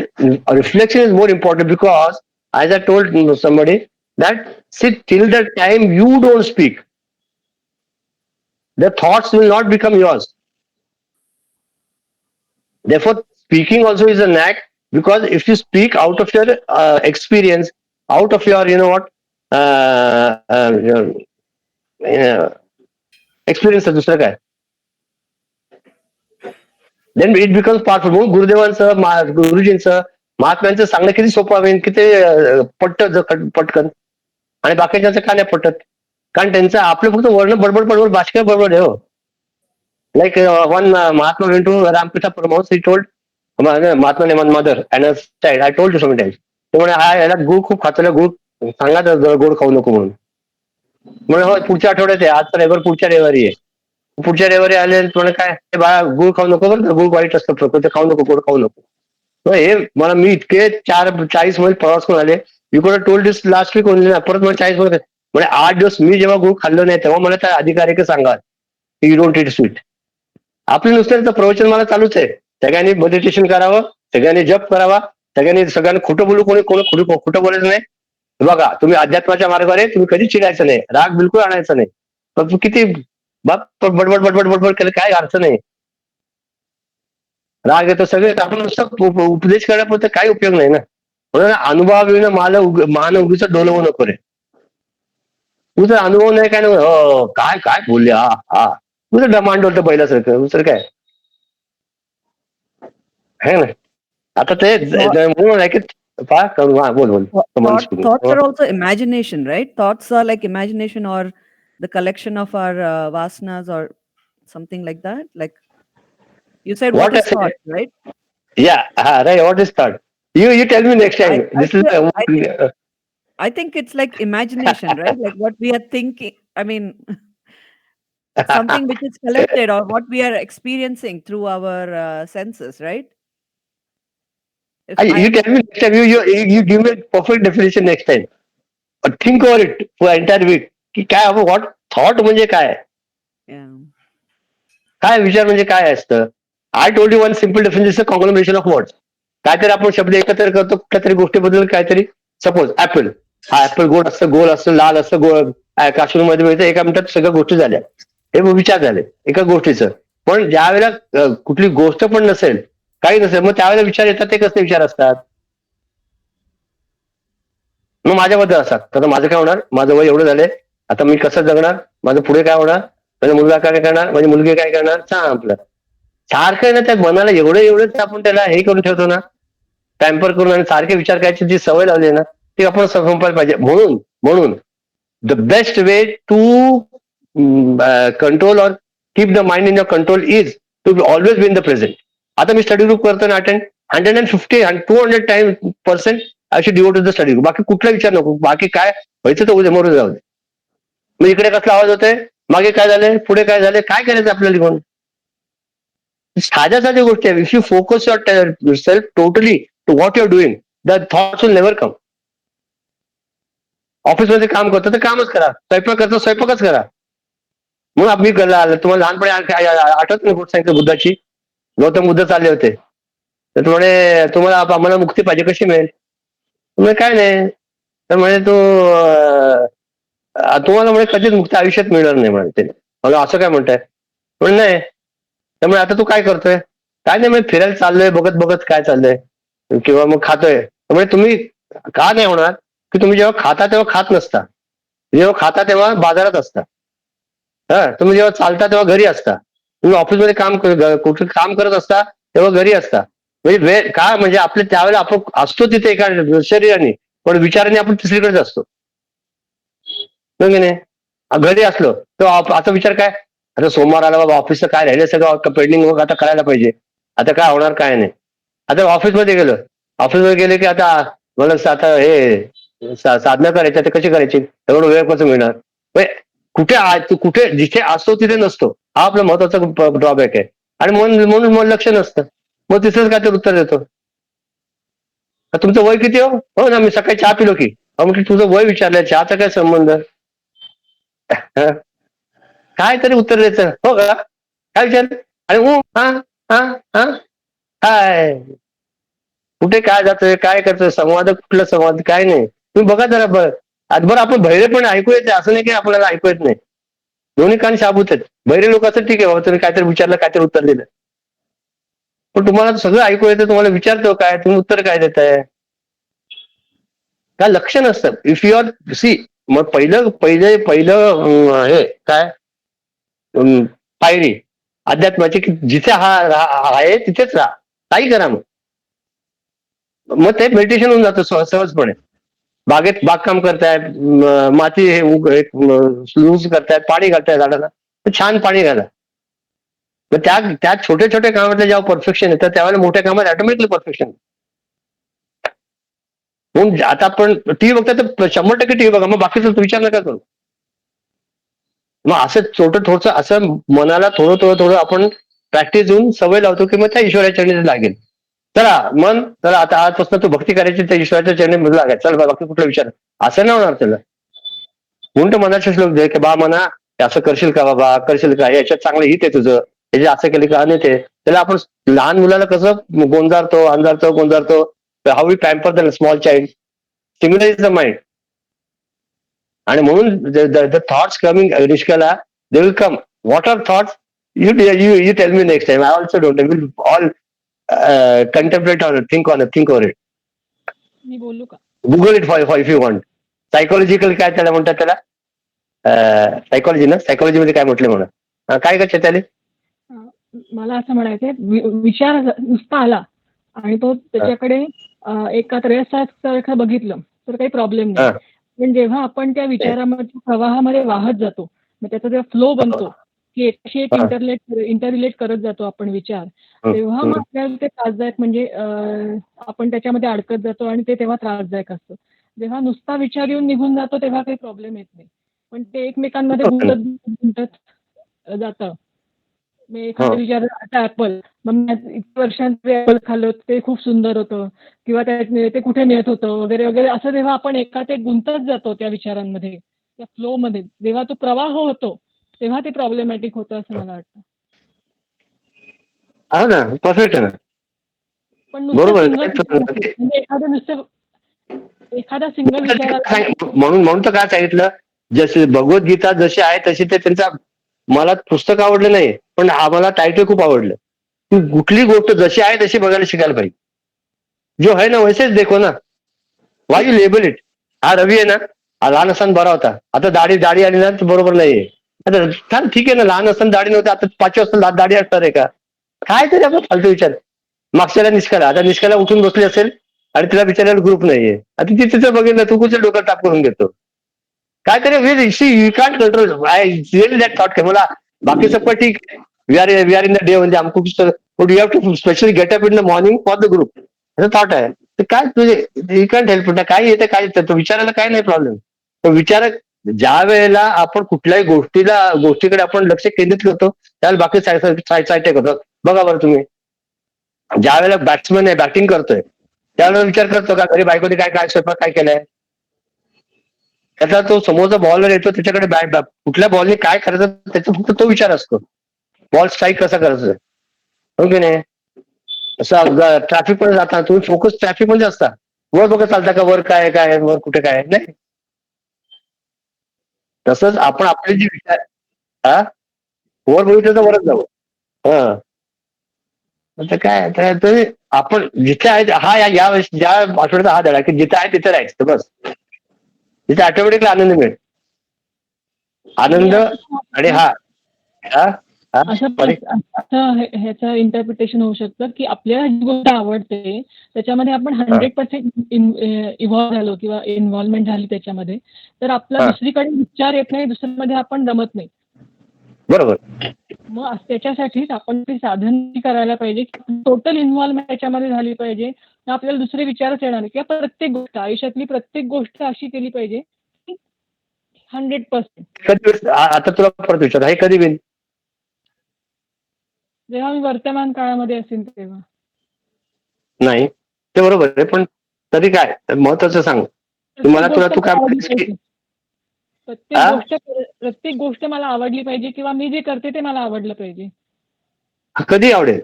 A: reflection is more important because, as I told somebody, that sit till the time you don't speak, the thoughts will not become yours. Therefore, speaking also is an act, because if you speak out of your experience, out of your, your, experience, दुसरं काय, then it becomes powerful. म्हणून गुरुदेवांचं, गुरुजींचं, महात्म्यांचं सांगणं किती सोपं आहे, किती पटतं पटकन, आणि बाकीच्यांचं का नाही पटत? कारण त्यांचं आपलं फक्त वर्ण बडबड बडबड भाषा बडबड आहे हो. Like one Mahatma went to Ramkrishna Paramahansa, he told Mahatma name mother and a child, I told you so many times. ते म्हणे हा याला गुळ खूप खातो, गुळ सांगा तर गोड खाऊ नको म्हणून. म्हणे हो पुढच्या आठवड्यात आहे, आजचा रविवार पुढच्या रविवारी आहे. पुढच्या रविवारी आले म्हणे काय ते बाळा गुळ खाऊ नको बरं, गुळ वाईट असतं, प्रकृती खाऊ नको, गोड खाऊ नको. हे मला मी इतके 40 मैल प्रवास करून आले. यू कुड टोल्ड दिस लास्ट वीक ओनली ना. परत मला 40 मैल म्हणजे 8 दिवस मी जेव्हा गुळ खाल्लं नाही तेव्हा मला त्या अधिकारी सांगा यू डोंट ईट स्वीट. आपलं नुसतं प्रवचन मला चालूच आहे. सगळ्यांनी मेडिटेशन करावं, सगळ्यांनी जप करावा, सगळ्यांना खोटं बोलू, कोणी खोटं बोलायचं नाही. बघा तुम्ही अध्यात्माच्या मार्गावर तुम्ही कधी चिडायचं नाही, राग बिलकुल आणायचा नाही. पण किती बडबड बडबड बडबड केलं काय अर्थ नाही. राग येतो सगळे, आपण नुसतं उपदेश करण्यापुरतं काही उपयोग नाही ना. म्हणून अनुभवाविणं मान उगीच डोलवू नको रे. तुझा अनुभव नाही काय नाही, काय काय बोलले हा हा, तुझं डमांड होतं पहिल्यासारखं, दुसरं काय है ना. आता ते म्हणून की बोल बोल.
C: Thoughts are also imagination, right? Thoughts are like imagination or the collection of our vasanas or something like that. Like you said, what is thought, right?
A: Yeah, right. What is thought? You tell me next time.
C: I think it's like imagination, right? Like what we are thinking. I mean, something which is collected or what we are experiencing through our senses, right?
A: You tell me next time. You give me a perfect definition next time. Think over it for entire week. की काय what thought म्हणजे काय? काय विचार म्हणजे काय असतं? I told you one simple definition, combination of words. काहीतरी आपण शब्द एकत्र करतो कुठल्या तरी गोष्टीबद्दल. काहीतरी सपोज ऍपल, हा ऍपल गोड असतं, गोल असतं, लाल असतं, गोड काश्मीरमध्ये मिळतं. एका मिनिटात सगळ्या गोष्टी झाल्या, हे विचार झाले एका गोष्टीचं. पण ज्या वेळेला कुठली गोष्ट पण नसेल, काही नसेल, मग त्यावेळेला विचार येतात. ते कसले विचार असतात? मग माझ्याबद्दल असतात. तर माझं काय होणार? माझं वय एवढं झालंय, आता मी कसं जगणार? माझं पुढे काय होणार? माझा मुलगा काय करणार? माझी मुलगी काय करणार? आपलं सारखं आहे ना, त्या मनाला एवढंच आपण त्याला हे करून ठेवतो ना, टॅम्पर करून, आणि सारखे विचार करायची जी सवय लावली ना, ती आपण संपायला पाहिजे. म्हणून the best way to control or keep the mind in your control is to always be in the present. आता मी स्टडी ग्रुप करतो ना attend, 150 and 200% I should devote to the study group. बाकी कुठला विचार नको, बाकी काय व्हायचं तर उद्या मोरून जाऊ दे. मग इकडे कसला आवाज होतोय, मागे काय झालंय, पुढे काय झालंय, काय करायचं आपल्याला लिहून? साध्या साध्या गोष्टी आहे. If you focus your self totally to what your doing, the thoughts will never come. ऑफिसमध्ये काम करतो तर कामच करा, स्वयंपाक करतो स्वयंपाकच करा. म्हणून आम्ही तुम्हाला लहानपणी आठवत नाही गोष्ट सांगितलं बुद्धाची. गौतम बुद्ध चालले होते, तर म्हणे तुम्हाला आम्हाला मुक्ती पाहिजे, कशी मिळेल? म्हणजे काय नाही, तर म्हणे तुम्हाला म्हणे कधीच मुक्ती आयुष्यात मिळणार नाही म्हणते. मला असं काय म्हणताय? पण नाही. त्यामुळे आता तू काय करतोय? काय नाही, मी फिरायला चाललोय, बघत बघत काय चाललंय, किंवा मग खातोय. त्यामुळे तुम्ही का नाही होणार की तुम्ही जेव्हा खाता तेव्हा खात नसता, जेव्हा खाता तेव्हा बाजारात असता, तुम्ही जेव्हा चालता तेव्हा घरी असता, तुम्ही ऑफिसमध्ये कुठे काम करत असता तेव्हा घरी असता. म्हणजे वेळ काय म्हणजे आपल्या त्यावेळेला आपण असतो तिथे एका शरीराने, पण विचाराने आपण तिसरीकडेच असतो. नाही घरी असलो तर आता विचार काय, आता सोमवार आला बाबा, ऑफिसचं काय राहिलं सगळं पेंडिंग, मग आता करायला पाहिजे, आता काय होणार काय नाही. आता ऑफिसमध्ये गेलो, ऑफिसमध्ये गेले की आता मला आता हे साधना करायची, आता कशी करायची, एवढं वेळ कसं मिळणार? कुठे जिथे असतो तिथे नसतो, हा आपला महत्वाचा ड्रॉबॅक आहे. आणि म्हणून लक्ष नसतं, मग तिथेच काय ते उत्तर देतो. तुमचं वय किती हो ना, मी सकाळी चहा पिलो की. म्हटलं तुझं वय विचारलं, चहाचा काय संबंध? हं? काय तरी उत्तर द्यायचं. हो का, काय विचारलं? आणि हा हा हा काय कुठे काय जातोय, काय करतोय, संवाद कुठला संवाद, काय नाही. तुम्ही बघा जरा बरं आपण बहिरे पण ऐकू येते, असं नाही की आपल्याला ऐकू येत नाही. दोन्ही कान शाबूत आहेत. बहिरे लोक असं ठीक आहे बाबा, तुम्ही काहीतरी विचारलं, काहीतरी उत्तर दिलं. पण तुम्हाला सगळं ऐकू येतं, तुम्हाला विचारतो काय, तुम्ही उत्तर काय देताय? काय लक्ष नसतं. इफ यू आर सी, मग पहिलं हे काय पायरी अध्यात्माची, की जिथे हा आहे तिथेच राहा, काही करा. मग ते मेडिटेशन होऊन जातं सहजपणे. बागेत बागकाम करतायत, माती हे लूज करतायत, पाणी घालतायत झाडाला, तर छान पाणी घाला. मग त्या छोट्या छोट्या कामातल्या जेव्हा परफेक्शन येतं, त्यावेळेला मोठ्या कामात ऑटोमॅटिकली परफेक्शन. म्हणून आता आपण टीव्ही बघता तर 100% टीव्ही बघा, मग बाकीचं विचार नका करू. मग असं छोटं थोडंसं असं मनाला थोडं आपण प्रॅक्टिस देऊन सवय लावतो, की मग त्या ईश्वराच्या चरणी लागेल. चला आता आजपासून तू भक्ती करायची, त्या ईश्वराच्या चरणी लागायचं. चल बाकी कुठला विचार, असं नाही होणार त्याला. म्हणून तर मनाचे श्लोक दे, की बा म्हणा असं करशील का बाबा, करशील का, याच्यात चांगलं हित आहे तुझं, याचे असं केलं का, नाही ते त्याला आपण लहान मुलाला कसं गोंजारतो, how we pamper the small child, similar is the mind. आणि म्हणून द थॉट्स कमिंग निष्कला, they will come. What are thoughts? You tell me next time. I also don't. I will all contemplate on it, think over it.
F: मी बोलू का?
A: Google it for if you want. Psychological काय त्याला म्हणतात, त्याला सायकोलॉजी ना, सायकोलॉजी मध्ये काय म्हटलं म्हणा, काय का त्याला?
F: मला असं म्हणायचंय, विचार नुसता आला आणि तो त्याच्याकडे एका त्रयस्थासारखं बघितलं तर काही प्रॉब्लेम नाही. पण जेव्हा आपण त्या विचारामध्ये प्रवाहामध्ये वाहत जातो, मग त्याचा जेव्हा फ्लो बनतो, की एकशी एक इंटररिलेट करत जातो आपण विचार, तेव्हा मग आपल्याला ते त्रासदायक, म्हणजे आपण त्याच्यामध्ये अडकत जातो आणि ते तेव्हा त्रासदायक असतं. जेव्हा नुसता विचार येऊन निघून जातो तेव्हा काही प्रॉब्लेम येत नाही, पण ते एकमेकांमध्ये गुंतत जातं. मी एखादा विचार, आता ऍपल, मग इतक्या वर्षांपूर्वी ऍपल खाल्लं, ते खूप सुंदर होतं, किंवा ते कुठे मिळत होतं वगैरे वगैरे, असं जेव्हा आपण ते गुंतत जातो त्या विचारांमध्ये, त्या फ्लो मध्ये, जेव्हा तो प्रवाह होतो तेव्हा ते प्रॉब्लेमॅटिक होतं असं मला वाटतं.
A: हा ना, परफेक्ट आहे ना,
F: पण नुसतं सिंगल म्हणजे एखादा सिंगल विचाराला
A: म्हणून तर काय सांगितलं, जसे भगवद्गीता जशी आहे तशी, ते त्यांचा मला पुस्तक आवडलं नाही, पण आम्हाला टायटल खूप आवडलं. कुठली गोष्ट जशी आहे तशी बघायला शिकायला पाहिजे. जो है ना वैसेच देखो ना, वाय यू लेबल इट. हा रवी आहे ना, हा लहान असताना बरा होता, आता दाढी आली ना बरोबर नाहीये. आता ठीक आहे ना, लहान असताना दाढी नव्हती, आता 5 वाजता दाढी असणार आहे का? काय तरी आपण फालतू विचार. मागच्याला निष्काला, आता निष्काला उठून बसली असेल आणि तिला विचारायला ग्रुप नाहीये, आता ती तिचं बघितलं, तू कुठे डोक्यात ताप करून घेतो. काहीतरी you can't control. I really that thought के मला बाकी सब ठीक आहे, we are in the day, म्हणजे आमको you have to specially get up in the morning for the group, असं थॉट आहे. तर काय तुझे यू कांट हेल्प, काय येतं काय येतं, तो विचारायला काय नाही प्रॉब्लेम. तो विचार ज्या वेळेला आपण कुठल्याही गोष्टीकडे आपण लक्ष केंद्रित करतो, त्यावेळेला बाकी साईड होतं. बघा बरं तुम्ही, ज्या वेळेला बॅट्समन आहे, बॅटिंग करतोय, त्यावेळेला विचार करतो का घरी बायकोने काय स्वयंपाक काय केलंय, त्याचा तो समोरचा बॉलर येतो त्याच्याकडे कुठल्या बॉलने काय करायचं त्याचा फक्त तो विचार असतो, बॉल स्ट्राईक कसा करायचं, हो की नाही. असं ट्रॅफिक मध्ये जाता तुम्ही फोकस ट्रॅफिक मध्ये असता, वर बघत चालता का वर काय वर कुठे काय नाही. तसंच आपण आपले जे विचार, हा वर बघितलं तर वरच जावं. हा, आता काय आता आपण जिथे आहे, हा या ज्या आठवड्याचा हा धडा, की जिथे आहे तिथे राहायचं बस, तिथे ऑटोमॅटिकली आनंद मिळेल. आनंद आणि हा हा हा
F: ह्याचं इंटरप्रिटेशन होऊ शकतं की आपल्याला जी गोष्ट आवडते त्याच्यामध्ये आपण 100% इव्हॉल्व्ह झालो किंवा इन्व्हॉल्वमेंट झाली त्याच्यामध्ये, तर आपला दुसरीकडे विचार येत नाही, दुसरीमध्ये आपण रमत नाही.
A: बरोबर.
F: मग त्याच्यासाठीच आपण ती साधन करायला पाहिजे, टोटल इन्व्हॉल्वमेंट त्याच्यामध्ये झाली पाहिजे, आपल्याला दुसरे विचारच येणार नाही, किंवा प्रत्येक गोष्ट, आयुष्यातली प्रत्येक गोष्ट अशी केली पाहिजे 100%.
A: आता तुला परत विचार, हे कधी होईल?
F: जेव्हा मी वर्तमान काळामध्ये असेल तेव्हा.
A: नाही ते बरोबर आहे, पण तरी काय महत्वाचं सांग. मला तुला तू काय म्हणतेस की
F: प्रत्येक गोष्ट मला आवडली पाहिजे किंवा मी जे करते ते मला आवडलं पाहिजे.
A: कधी आवडेल?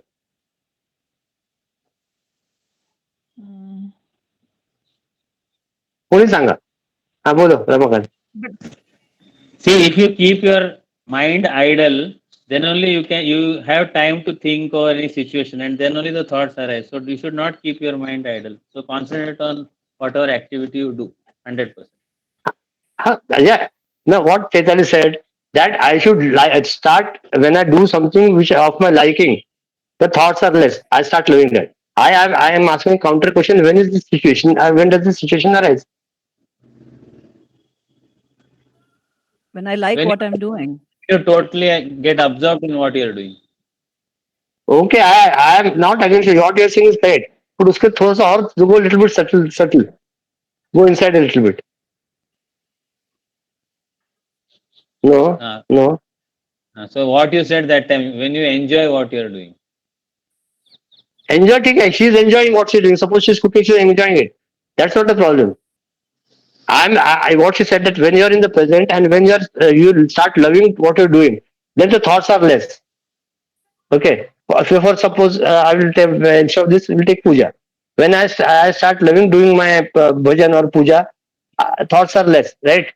A: कोणी सांगा. हा बोलो Ramakant.
E: See, if you keep your mind idle, then only you have time to think over any situation, and then only the thoughts arise. So you should not keep your mind idle. So concentrate on whatever activity you do, 100%.
A: Yeah. Now what Chaitanya said, that I should start when I do something which of my liking. The thoughts are less. I start loving that. I am asking a counter question. When is this situation? When does this situation arise?
C: When I like
E: When
C: what I'm doing.
E: you totally get absorbed in what you are doing.
A: Okay, I am not against you. What you are saying is correct. But उसके थोड़ा सा और go a little bit subtle. Go inside a little bit. No, no.
E: So what you said that time, when you enjoy what you are doing.
A: Enjoy, ठीक है. She is enjoying what she is doing. Suppose she is cooking, she is enjoying it. That's not the problem. What she said, that when you are in the present and when you start loving what you're doing, then the thoughts are less. Okay. For suppose I will take instead of this, we will take puja. When I start loving doing my bhajan or puja, thoughts are less, right?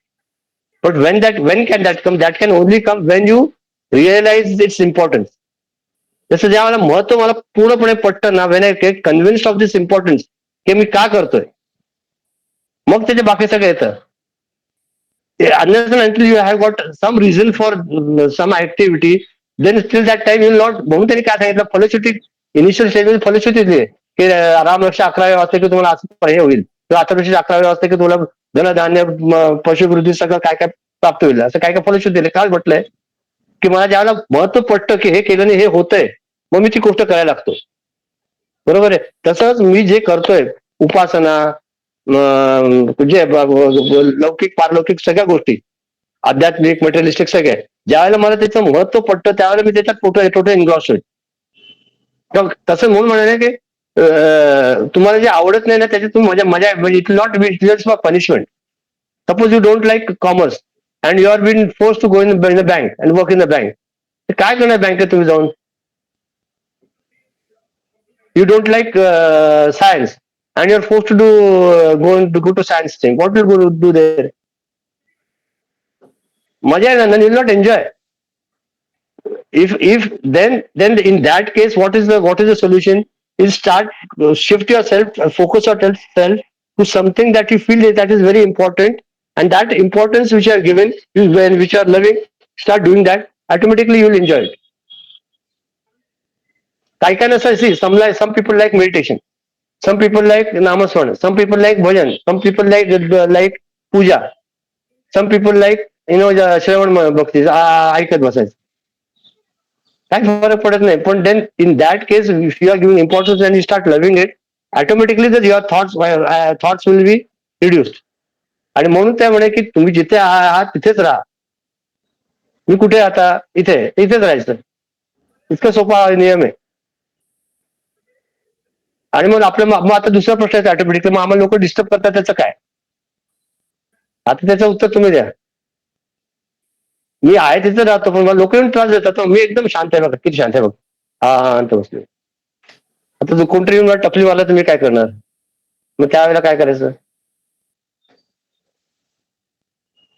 A: But when can that come? That can only come when you realize its importance. जसं जेव्हा मला महत्व मला पूर्णपणे पटतं ना, when I get convinced of this importance, की मी का करतोय, मग त्याचे बाकी सगळं येतं. Unless and until you have got some reason for some activity, then still that time you will not. म्हणून त्यांनी काय सांगितलं, फलश्रुती इनिशियल स्टेजमध्ये फलश्रुती दिली की रामरक्षा 11व्या वाजता की तुम्हाला असं हे होईल, किंवा अथर्वशीर 11व्या वाजता की तुम्हाला धनधान्य पशुवृद्धी सगळं काय काय प्राप्त होईल, असं काय काय फलश्रुती दिले. काय म्हटलंय की मला ज्यावेळेला महत्व पडतं की हे केल्याने हे होतंय, मग मी ती गोष्ट करायला लागतो. बरोबर आहे. तसंच मी जे करतोय उपासना, जे लौकिक पारलौकिक सगळ्या गोष्टी, आध्यात्मिक मटेरियलिस्टिक सगळ्या, ज्यावेळेला मला त्याचं महत्व पडतं त्यावेळेला मी त्याच्यात टोटल एन्ग्रॉस होईल. तसं म्हणून म्हणाले की तुम्हाला जे आवडत नाही ना त्याच्यात तुम्ही मजा म्हणजे it not be it's for punishment. Suppose you don't like commerce and you are been force to go in the bank and work in the bank, काय करणार बँकेत तुम्ही जाऊन? You don't like science and you're forced to go to science thing. What will you do there? मजा येणार, then you'll not enjoy. If then in that case, what is the solution? Is start shift yourself, focus yourself to something that you feel that is very important, and that importance which you are given, which you are loving, start doing that. Automatically you will enjoy it. I can see some people like meditation. Some people like namaswana. Some people like bhajan. Some people like puja. Some people like श्रवण भक्ती ऐकत बसायचं. काय फरक पडत नाही. पण then in that case if you are giving importance and you start loving it, automatically there your thoughts will be reduced. आणि म्हणून त्या म्हणे की तुम्ही जिथे आहात तिथेच राहा. मी कुठे आता इथेच राहायचं. इतका सोपा नियम आहे. आणि मग मग आता दुसरा प्रश्न आहे ऑटोमॅटिकली, मग आम्हाला लोक डिस्टर्ब करतात त्याचं काय? आता त्याचं उत्तर तुम्ही द्या. मी आहे तिथे राहतो पण मला लोक येऊन त्रास देतात. मी एकदम शांत आहे बघा, किती शांत आहे बघ. हा बसले. आता जो कोणतरी येऊन मला टपली मारला तर मी काय करणार? मग त्यावेळेला काय करायचं?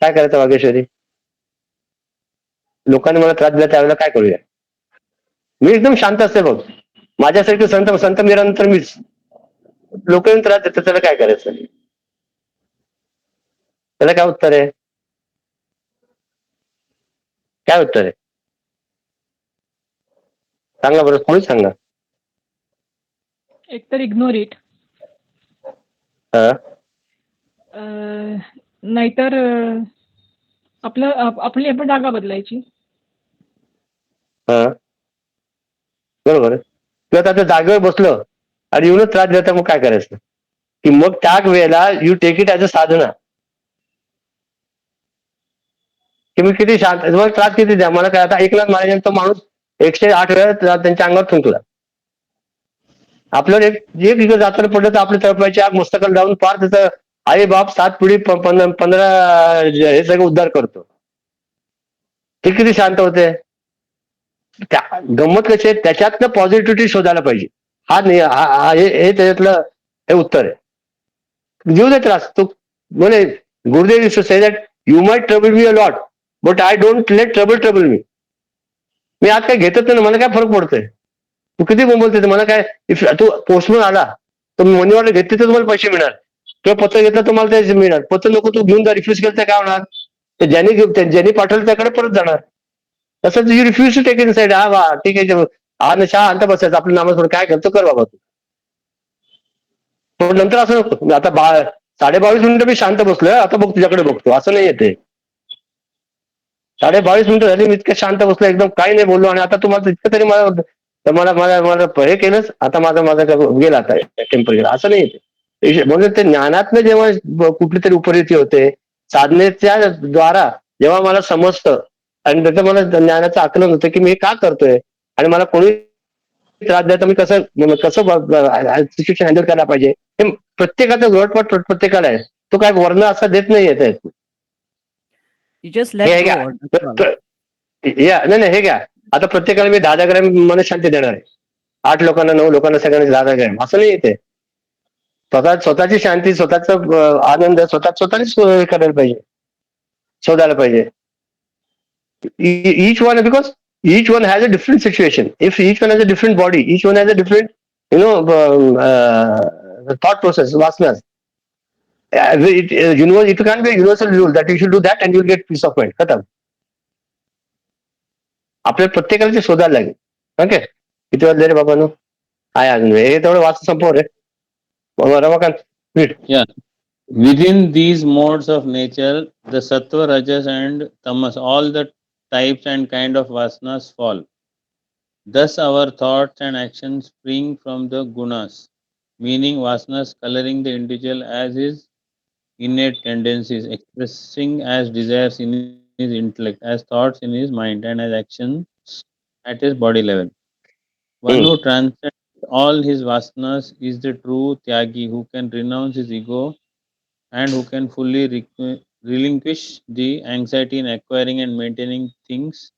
A: काय करायचं वागेश्वरी? लोकांनी मला त्रास दिला त्यावेळेला काय करूया? मी एकदम शांत असते बघ. माझ्यासारखं संत मिरानंतर मीच. लोक येऊन त्रास देतात त्याला काय करायचं? त्याला काय उत्तर आहे? काय उत्तर आहे? सांगा बरं, कोणी सांगा.
F: एकतर इग्नोर इट, नाहीतर आपली आपण जागा बदलायची.
A: बरोबर. किंवा आता जागेवर बसलं आणि येऊनच त्रास देता, मग काय करायचं? की मग त्या वेळेला you take it as a sadhana, की मी किती शांत, मग त्रास किती द्या मला काय. आता 1 लाख मारल्यानंतर माणूस 108 वेळा त्यांच्या अंगावर थुंकला, आपल्याला एक इकडे जाताना पडलं तर आपल्या तळपायची आग मस्तकाला जाऊन पार त्याचं आई बाप 7 पिढी 15 हे सगळं उद्धार करतो. ते किती शांत होते. गंमत कशी आहे, त्याच्यातनं पॉझिटिव्हिटी शोधायला पाहिजे. हे त्याच्यातलं हे उत्तर आहे. घेऊ दे त्रास. तो म्हणे Gurudev used to say that you might trouble me a lot, but I don't let trouble me. मी आज काय घेतच नाही, मला काय फरक पडतोय. तू किती बोलते मला काय. इफ तू पोस्टमन आला तर मनी ऑर्डर घेतली तर तुम्हाला पैसे मिळणार, किंवा पत्र घेतलं तुम्हाला त्याचे मिळणार. पत्र नको तू घेऊन जा, रिफ्यूज केलं तर काय होणार. ते ज्यांनी पाठवलं त्याकडे परत जाणार. तसंच you refuse to take inside. हा वा ठीक आहे, हा शहा आणता बसायचं आपलं नामासोबत काय करतो कर बाबा तू. पण नंतर असं नको. आता 22.5 मिनिटं मी शांत बसलोय, आता बघ तुझ्याकडे बघतो, असं नाही येते. 22.5 मिनिटं झाली मी इतकं शांत बसलो, एकदम काही नाही बोललो, आणि आता तुम्हाला इतकं तरी मला मला मला हे केलंच. आता माझा गेला, आता टेम्पर गेला, असं नाही येते. म्हणून ते ज्ञानातनं जेव्हा कुठली तरी उपरीती होते, साधनेच्या द्वारा जेव्हा मला समजतं आणि त्याचं मला ज्ञानाचं आकलन होतं की मी हे का करतोय आणि मला कोणी त्रास द्यायचा, मी कसं सिच्युएशन हँडल करायला पाहिजे, हे प्रत्येकाचा गटपट प्रत्येकाला आहे. तो काय वर्ण असा देत नाही येत.
C: You just let
A: हे
C: go.
A: घ्या,
C: That's all.
A: नाही हे घ्या. आता प्रत्येकाला मी 10 ग्रॅम मनशांती देणार आहे. 8 लोकांना 9 लोकांना सगळ्यांना 10 ग्रॅम असं नाही येते. स्वतःची शांती, स्वतःचा आनंद स्वतःच करायला पाहिजे, शोधायला पाहिजे. each one, because each one has a different situation. If each one has a different body, each one has a different thought process, vasanas. It can't be a universal rule that you should do that and you'll get peace of mind. खतम. आपल्याला प्रत्येकाला ते शोधायला लागेल. ओके, किती वाजले रे बाबांनो. आहे अजून हे तेवढं वाच संपव रे Ramakant.
E: Yeah. Within these modes of nature, the sattva, rajas and tamas, all the types and kind of vasanas fall. Thus our thoughts and actions spring from the gunas, meaning vasanas coloring the individual as his innate tendencies, expressing as desires in his intellect, as thoughts in his mind, and as actions at his body level. One who transcends all his vasanas is the true tyagi, who can renounce his ego and who can fully relinquish the anxiety in acquiring and maintaining things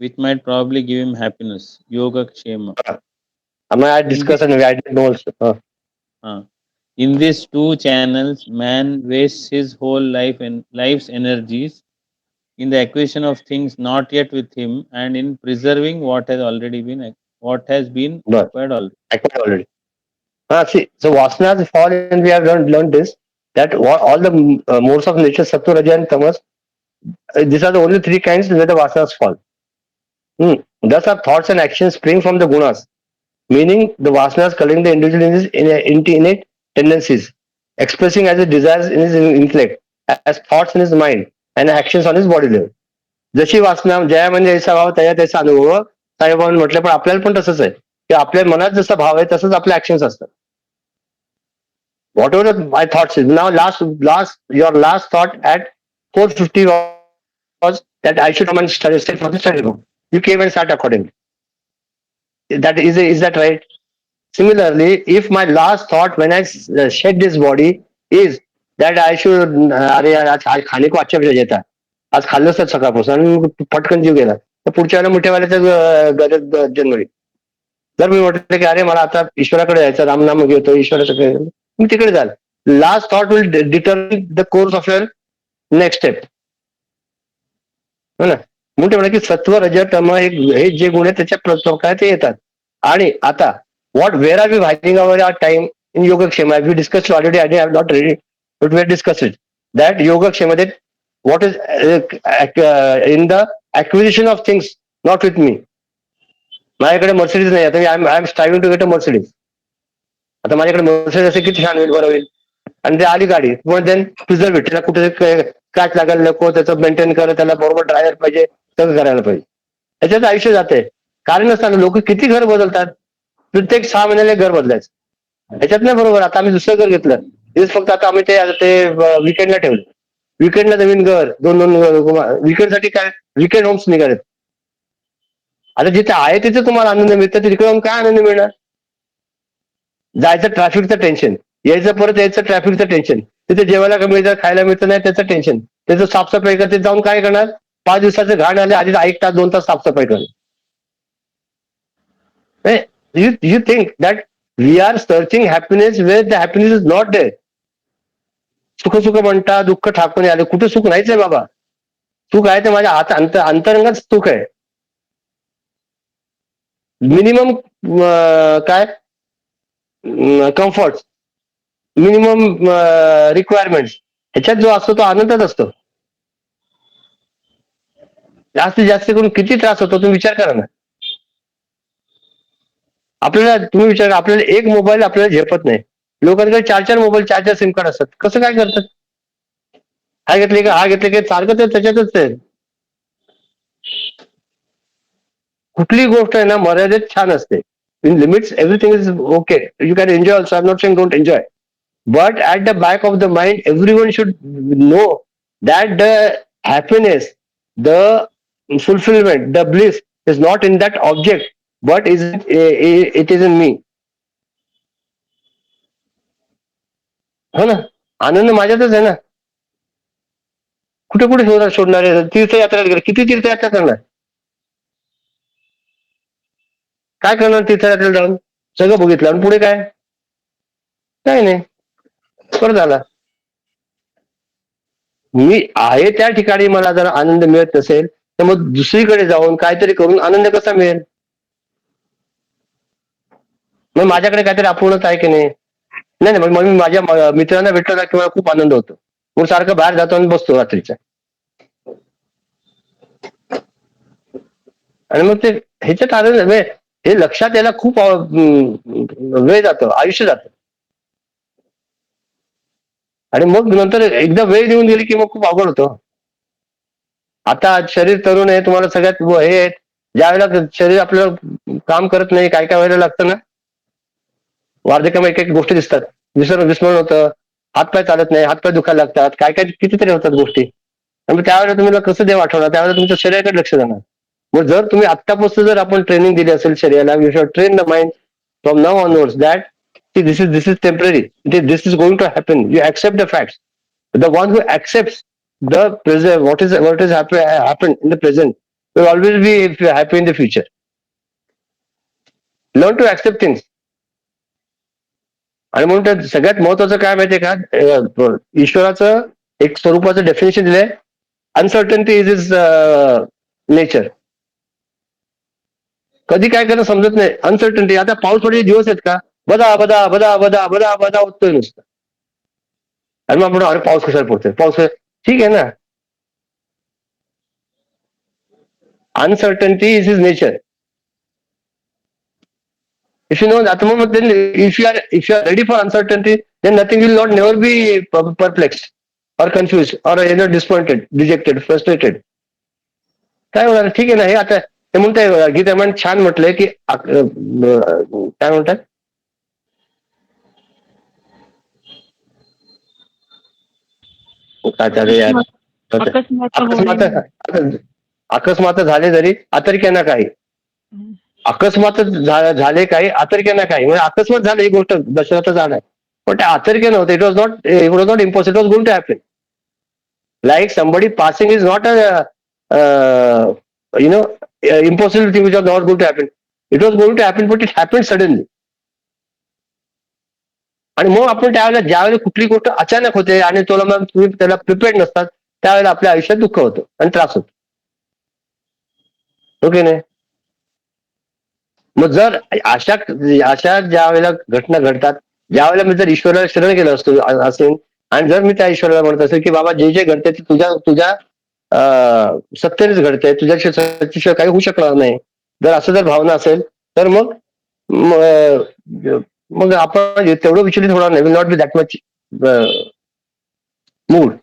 E: which might probably give him happiness. Yoga Kshema.
A: I discuss and I didn't know also.
E: In these two channels, man wastes his whole life's energies in the acquisition of things not yet with him, and in preserving what has been acquired already.
A: Acquired already. See, so vasanas fall, and we have learned this, that all the modes of nature, sattva, raja and tamas, these are the only 3 kinds where the vasanas fall. Thus our thoughts and actions spring from the gunas, meaning the vasanas coloring the individual in his innate tendencies, expressing as his desires in his intellect, as thoughts in his mind, and actions on his body level. जशी वासना जया म्हणजे जैसा भाव तया त्याचा अनुभव, साईबाबांनी म्हटलं. पण आपल्याला पण तसंच आहे की आपल्या मनात जसा भाव आहे तसंच आपले ऍक्शन्स असतात. Whatever my thoughts is now, your last thought at 4:50 was that I should come and stay for the study room. You came and sat accordingly. Is that right? Similarly, if my last thought when I shed this body is that I should अरे यार आज खाने को अच्छा भेजा था, आज खाल्लंच तर सकाळपासून आणि पटकन जीव गेला, तर पुढच्या वेळेला मोठ्यावाल्याचं गरज जन्मली. जर मी म्हटलं की अरे मला आता ईश्वराकडे जायचं, रामनाम घेतो ईश्वराकडे, मी तिकडे जाल. Last thought will determine the course of your next step. हो ना. म्हणून म्हणा की सत्व रज तम हे जे गुण आहेत त्याच्या प्रकारे ते येतात. आणि आता where are we waiting our hour time in Yogakshema. We discuss already, I have not ready but we have discuss it that योगक्षेमध्ये what is in the acquisition of things not with me. माझ्याकडे मर्सिडीज नाही, आता I am striving to get a Mercedes. आता माझ्याकडे मर्सिडीज असे किती छान होईल, बरं होईल. आणि ते आली गाडी, पण देन प्रिझर्व इट, त्याला कुठे क्रॅच लागायला नको, त्याचं मेंटेन करत, त्याला बरोबर ड्रायव्हर पाहिजे, सगळं करायला पाहिजे. त्याच्यात आयुष्य जाते. कारण नसताना लोक किती घर बदलतात, प्रत्येक 6 महिन्याला घर बदलायचं. त्याच्यात नाही बरोबर. आता आम्ही दुसरं घर घेतलं, फक्त आता आम्ही ते विकेंडला ठेवलं. विकेंडला नवीन घर, 2 विकेंड साठी काय विकेंड होम्स निघालेत. आता जिथे आहे तिथे तुम्हाला आनंद मिळतो, तिकडे काय आनंद मिळणार. जायचं ट्रॅफिकचं टेन्शन, यायचं परत यायचं ट्रॅफिकचं टेन्शन, तिथे जेवायला मिळतं खायला मिळतं नाही त्याचं टेन्शन, त्याचं साफसफाई करते जाऊन काय करणार, 5 दिवसाचं घाण आले आधी 1 तास 2 तास साफसफाई करणार. You think that we are searching happiness where the happiness is not there. सुख सुख म्हणता दुःख ठाकून आले, कुठे सुख नाहीच आहे बाबा. सुख आहे ते माझ्या अंतरंगात सुख आहे. मिनिमम काय कम्फर्ट, मिनिमम रिक्वायरमेंट, ह्याच्यात जो असतो तो आनंदच असतो. जास्तीत जास्त करून किती त्रास होतो तुम्ही विचार करा ना. आपल्याला तुम्ही विचार, आपल्याला एक मोबाईल आपल्याला झेपत नाही, लोकांकडे 4 मोबाईल 4 सिम कार्ड असतात, कसं काय करतात. हा घेतले का हा घेतले का सारखं ते त्याच्यातच आहे. कुठली गोष्ट आहे ना मर्यादेत छान असते. In limits everything is okay, you can enjoy also, I am not saying don't enjoy, but at the back of the mind everyone should know that the happiness, the fulfillment, the bliss is not in that object but it is in me. हो ना, आनंद माझ्यातच आहे ना. कुठे कुठे शोधणार आहे. तीर्थयात्रा किती तीर्थयात्रा करणार, काय करणार तीर्थयात्रेला जाऊन, सगळं बघितलं आणि पुढे काय, काही नाही, परत आला. मी आहे त्या ठिकाणी मला जर आनंद मिळत नसेल तर मग दुसरीकडे जाऊन काहीतरी करून आनंद कसा मिळेल. मग माझ्याकडे काहीतरी अपूर्णच आहे की नाही. नाही नाही, मग मी माझ्या मित्रांना भेटलो ना किंवा खूप आनंद होतो, मग सारखं बाहेर जातो आणि बसतो रात्रीच्या, आणि मग ते ह्याच्यात आनंद हे लक्षात यायला खूप वेळ जातो, आयुष्य जातं. आणि मग नंतर एकदा वेळ देऊन गेली की मग खूप अवघड होतं. आता शरीर तरुण आहे, तुम्हाला सगळ्यात हे आहेत, ज्या वेळेला शरीर आपल्याला काम करत नाही, काय काय वेळेला लागतं ना, वार्धक्यामध्ये एक एक गोष्टी दिसतात, विस्मरण होतं, हातपाय चालत नाही, हातपाय दुखायला लागतात, काय काय कितीतरी होतात गोष्टी. आणि त्यावेळेला तुम्हाला कसं देव आठवणार, त्यावेळेला तुमच्या शरीराकडे लक्ष जाणार. मग जर तुम्ही आत्तापासून जर आपण ट्रेनिंग दिली असेल शरीराला, you should train the mind from now onwards that this is temporary, this is going to happen, you accept the facts. The one who accepts the present, what is happened in the present will always be happy in the future. Learn to accept things. आणि म्हणून त्यात सगळ्यात महत्वाचं काय माहितीये का, ईश्वराचं एक स्वरूपाचं डेफिनेशन दिलंय, अनसर्टनिटी इज इज नेचर. कधी काय करणं समजत नाही, अनसर्टनिटी. आता पाऊस पडलेले दिवस आहेत का, बदा बदा बदा बदा बदा बदा होतोय नुसतं, आणि मग आपण अरे पाऊस कशाला पडतोय, पाऊस ठीक आहे ना. Uncertainty is his nature. If you know that, then if you are ready for uncertainty, then nothing will not never be perplexed or confused or disappointed, dejected, frustrated. काय होणार, ठीक आहे ना. हे आता ते म्हणताय गीतेमध्ये छान म्हटलंय की काय म्हणतात, काय चालू यार, अकस्मात झाले जरी आतर्क्यांना काही, अकस्मात झाले काही आतर्क्यांना काही, म्हणजे अकस्मात झालं ही गोष्ट दशरथ झालाय, पण ते आतर्क्य नव्हतं. It was not impossible, it was going to happen. Like somebody passing is not impossible thing which was not going to happen. It was going to happen, but it happened suddenly. आणि मग आपण त्यावेळेला ज्यावेळेला कुठली गोष्ट अचानक होते आणि मग तुम्ही त्याला प्रिपेअर्ड नसतात, त्यावेळेला आपल्या आयुष्यात दुःख होतं आणि त्रास होतो. ओके नाही. मग जर अशा ज्या वेळेला घटना घडतात, ज्या वेळेला मी जर ईश्वराला शरण केलं असेल आणि जर मी त्या ईश्वराला म्हणत असेल की बाबा जे जे घडते ते तुझ्या सत्तेनेच घडते, तुझ्याशिवाय काही होऊ शकणार नाही, जर असं जर भावना असेल तर मग आपण तेवढं विचलित होणार नाही, will not be that much mood,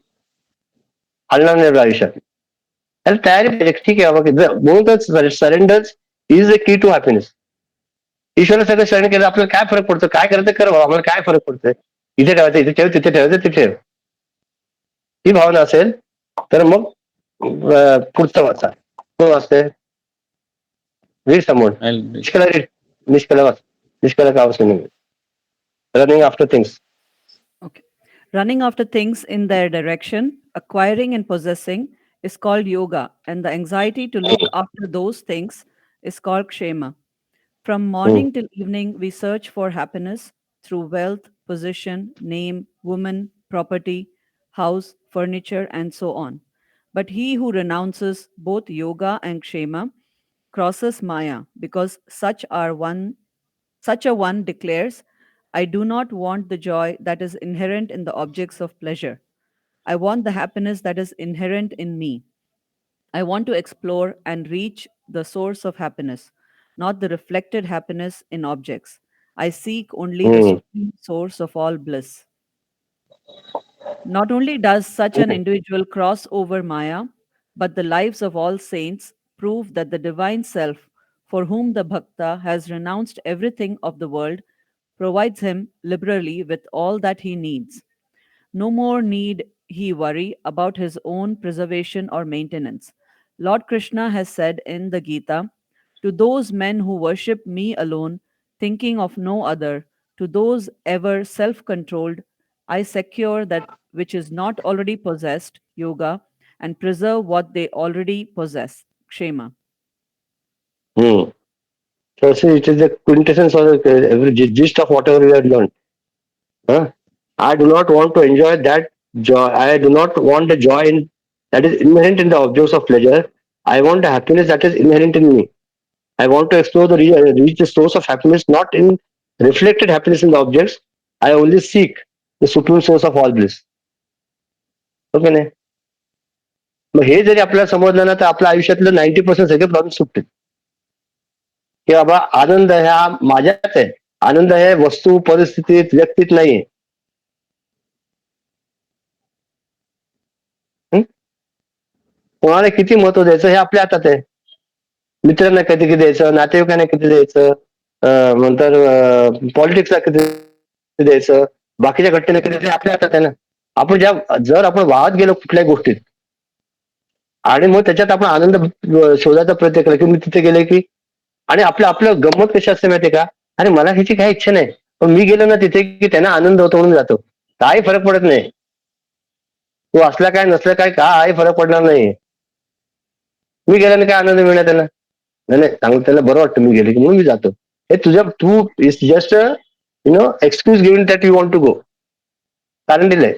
A: हलणार नाही आयुष्यात. त्याला तयारी पाहिजे, ठीक आहे बाबा. म्हणून surrender is the key to happiness. ईश्वरा सगळं शरण केलं, आपल्याला काय फरक पडतो, काय करायचं कर बाबा, आम्हाला काय फरक पडतोय, इथे ठेवायचं इथे ठेव, तिथे ठेवायचं तिथे ठेव, ही भावना असेल तर मग पुढचं वाचा. कोण वाचते, वीर समोर निष्कला का नाही. Running after things.
C: Okay. Running after things in their direction, acquiring and possessing is called yoga, and the anxiety to look after those things is called kshema. From
A: Hmm.
C: morning till evening, we search for happiness through wealth, position, name, woman, property, house, furniture, and so on. But he who renounces both yoga and kshema crosses maya, because such a one declares, I do not want the joy that is inherent in the objects of pleasure. I want the happiness that is inherent in me. I want to explore and reach the source of happiness, not the reflected happiness in objects. I seek only the
A: Hmm.
C: supreme source of all bliss. Not only does such an
A: Hmm.
C: individual cross over Maya, but the lives of all saints prove that the divine self, for whom the bhakta has renounced everything of the world, provides him liberally with all that he needs. No more need he worry about his own preservation or maintenance. Lord Krishna has said in the Gita, to those men who worship me alone, thinking of no other, to those ever self controlled, I secure that which is not already possessed, yoga, and preserve what they already possess, kshema.
A: Hmm. So see, it is the quintessence or the every gist of whatever we have learned. Huh? I do not want to enjoy that joy. I do not want the joy that is inherent in the objects of pleasure. I want the happiness that is inherent in me. I want to explore reach the source of happiness, not in reflected happiness in the objects. I only seek the supreme source of all bliss. Okay नाही. मग हे जरी आपल्याला समजलं ना तर आपल्या आयुष्यातलं 90% सगळे प्रॉब्लेम सुटतील. की बाबा आनंद ह्या माझ्यात आहे. आनंद हे वस्तू परिस्थितीत व्यक्तीत नाहीये. हं? कोणाला किती महत्व द्यायचं हे आपल्या हातात आहे. मित्रांना किती किती द्यायचं, नातेवाईकांना किती द्यायचं, नंतर पॉलिटिक्सला किती द्यायचं, बाकीच्या घटनेला किती द्यायचं आपल्या हातात आहे ना. आपण जर आपण वाहत गेलो कुठल्याही गोष्टीत आणि मग त्याच्यात आपण आनंद शोधायचा प्रयत्न केला की मी तिथे गेले की आणि आपलं आपलं गंमत कशी असते माहितीये का, अरे मला ह्याची काही इच्छा नाही पण मी गेलो ना तिथे की त्यांना आनंद होतो म्हणून जातो. काही फरक पडत नाही. तो असला काय नसला काय काही फरक पडणार नाही. मी गेल्याने काय आनंद मिळणार त्यांना. नाही नाही चांगलं त्याला बरं वाटतं मी गेले की म्हणून मी जातो. हे तुझ्या तू is just excuse given that you want to go. कारण दिलंय.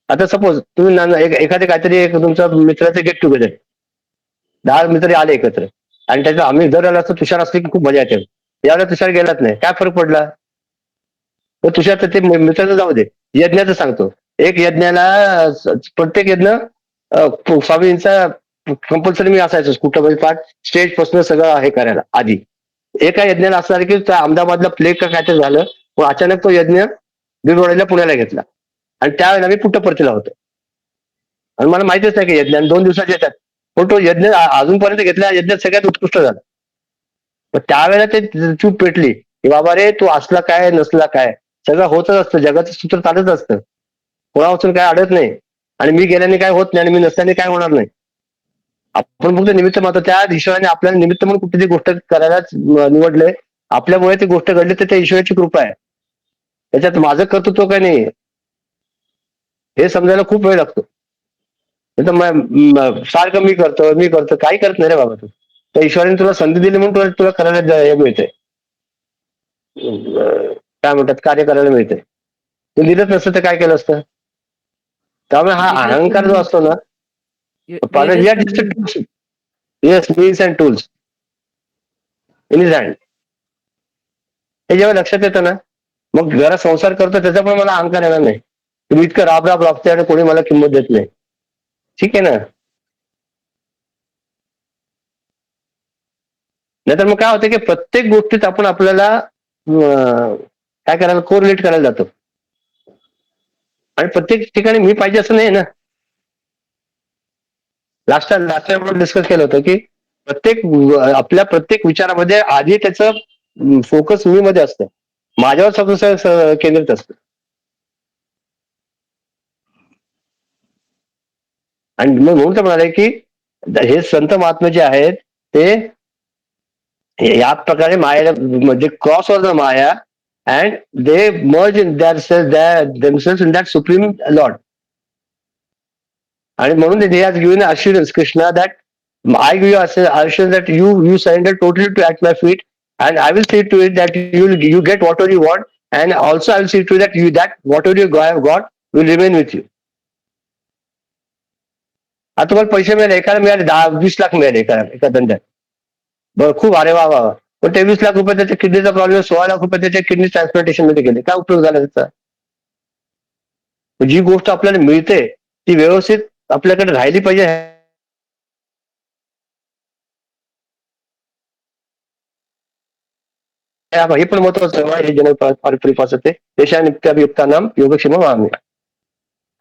A: आता सपोज तुम्ही एखादे काहीतरी एक तुमचं मित्राचे गेट टुगेदर 10 मित्र आले एकत्र आणि त्याचं आम्ही जर आला असतो तुषार असले की खूप मजा येते. यावेळेला तुषार गेलाच नाही काय फरक पडला. तर तुषार ते मित्राचं जाऊ दे. यज्ञाचं सांगतो. एक यज्ञाला प्रत्येक यज्ञ स्वामींचा कंपल्सरी मी असायचो कुठं पाठ स्टेज पासून सगळं हे करायला आधी. एका यज्ञाला असं झालं की त्या अहमदाबादला प्लेग का काय तर झालं मग अचानक तो यज्ञ बिबवड्याला पुण्याला घेतला आणि त्यावेळेला मी पुट्टपर्तीला होतो आणि मला माहितीच नाही की यज्ञ 2 दिवसात येतात पण तो यज्ञ अजूनपर्यंत घेतला यज्ञ सगळ्यात उत्कृष्ट झाला. मग त्यावेळेला ते चूप पेटली की बाबा रे तू असला काय नसला काय सगळं होतच असतं. जगाचं सूत्र चालत असतं. कोणापासून काय अडत नाही आणि मी गेल्याने काय होत नाही आणि मी नसल्याने काय होणार नाही. आपण फक्त निमित्त मात्र त्या ईश्वराने आपल्याला निमित्त म्हणून कुठली गोष्ट करायलाच निवडले. आपल्यामुळे ती गोष्ट घडली तर त्या ईश्वराची कृपा आहे. त्याच्यात माझं कर्तृत्व काय नाही हे समजायला खूप वेळ लागतो. सारखं मी करतो काही करत नाही रे बाबा तू. त्या ईश्वराने तुला संधी दिली म्हणून तुला तुला करायला मिळतंय. काय म्हणतात कार्य करायला मिळतंय. तू दिलंच नसतं तर काय केलं असतं. त्यामुळे हा
C: We just
A: अहंकार जो
C: only,
A: असतो ना
C: we are
A: we
C: just
A: are just
C: only,
A: tools. Yes means and tools in his hand. हे जेव्हा लक्षात येतं ना मग जरा संसार करतो त्याचा पण मला अहंकार येणार नाही. तुम्ही इतकं राब राब राबते आणि कोणी मला किंमत देत नाही. ठीक आहे ना. नाहीतर मग काय होतं की प्रत्येक गोष्टीत आपण आपल्याला काय करायला कोरिलेट करायला जातो आणि प्रत्येक ठिकाणी मी पाहिजे असं नाही ना. लास्ट टाइम आपण डिस्कस केलं होतं की आपल्या प्रत्येक विचारामध्ये आधी त्याचं फोकस मी मध्ये असतं. माझ्यावर सगळं केंद्रित असतं आणि मग म्हणून तर म्हणाले की हे संत महात्मे जे आहेत ते या प्रकारे माया म्हणजे क्रॉसवर माया and they merge in themselves in that supreme Lord. And म्हणून they have given assurance, Krishna, that I give you assurance that you surrender totally to at my feet, and I will see to it that you get whatever you want, and also I will see to it that whatever you have got will remain with you. आता तुम्हाला पैसे मिळाले, एकाला मिळाले 10-20 लाख मिळाले एका धंद्यात, बरं खूप अरे वा वा, पण ते 20 लाख रुपये त्याच्या किडनीचा प्रॉब्लेम, 16 लाख रुपये त्याच्या किडनी ट्रान्सप्लांटेशन मध्ये गेले, काय उपयोग झाला त्याचा? जी गोष्ट आपल्याला मिळते ती व्यवस्थित आपल्याकडे राहिली पाहिजे, हे पण महत्वाचं आहे. हे जन परिपास ते देशानित्याभियुक्तानां योगक्षेम व्हावे.